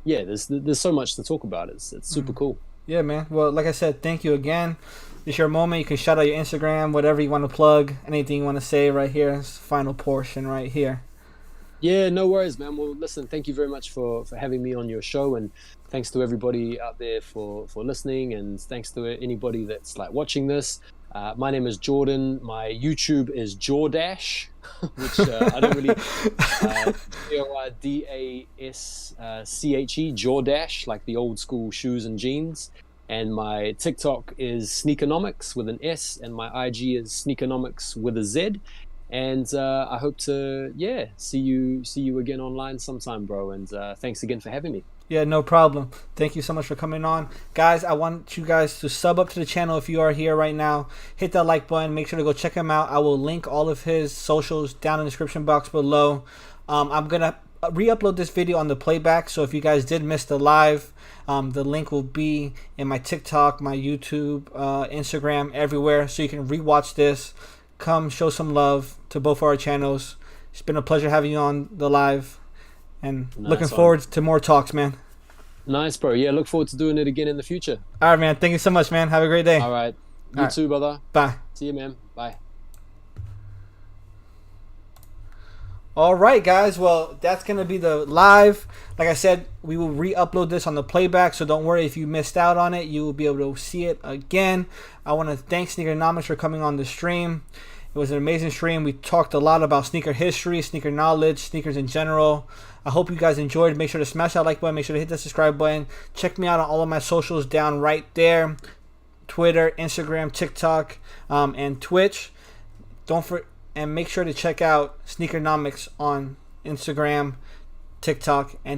there's so much to talk about. It's super cool. Yeah, man. Well, like I said, thank you again. It's your moment. You can shout out your Instagram, whatever you want to plug, anything you want to say right here. It's the final portion right here. Yeah, no worries, man. Well, listen, thank you very much for having me on your show, and thanks to everybody out there for listening, and thanks to anybody that's like watching this. My name is Jordan. My YouTube is Jordash, which I don't really Jordasche, Jordash, like the old school shoes and jeans. And my TikTok is SNEAKERNOMICZ with an S, and my IG is SNEAKERNOMICZ with a Z. And I hope to see you again online sometime, bro. And thanks again for having me. Yeah, no problem. Thank you so much for coming on. Guys, I want you guys to sub up to the channel if you are here right now. Hit that like button. Make sure to go check him out. I will link all of his socials down in the description box below. I'm going to re-upload this video on the playback. So if you guys did miss the live, the link will be in my TikTok, my YouTube, Instagram, everywhere. So you can rewatch this. Come show some love to both our channels. It's been a pleasure having you on the live. And looking forward to more talks, man. Nice, bro. Yeah, look forward to doing it again in the future. All right, man. Thank you so much, man. Have a great day. All right. You too, brother. Bye. See you, man. Bye. All right, guys. Well, that's going to be the live. Like I said, we will re-upload this on the playback, so don't worry if you missed out on it. You will be able to see it again. I want to thank SNEAKERNOMICZ for coming on the stream. It was an amazing stream. We talked a lot about sneaker history, sneaker knowledge, sneakers in general. I hope you guys enjoyed. Make sure to smash that like button. Make sure to hit the subscribe button. Check me out on all of my socials down right there. Twitter, Instagram, TikTok, and Twitch. And make sure to check out SNEAKERNOMICZ on Instagram, TikTok, and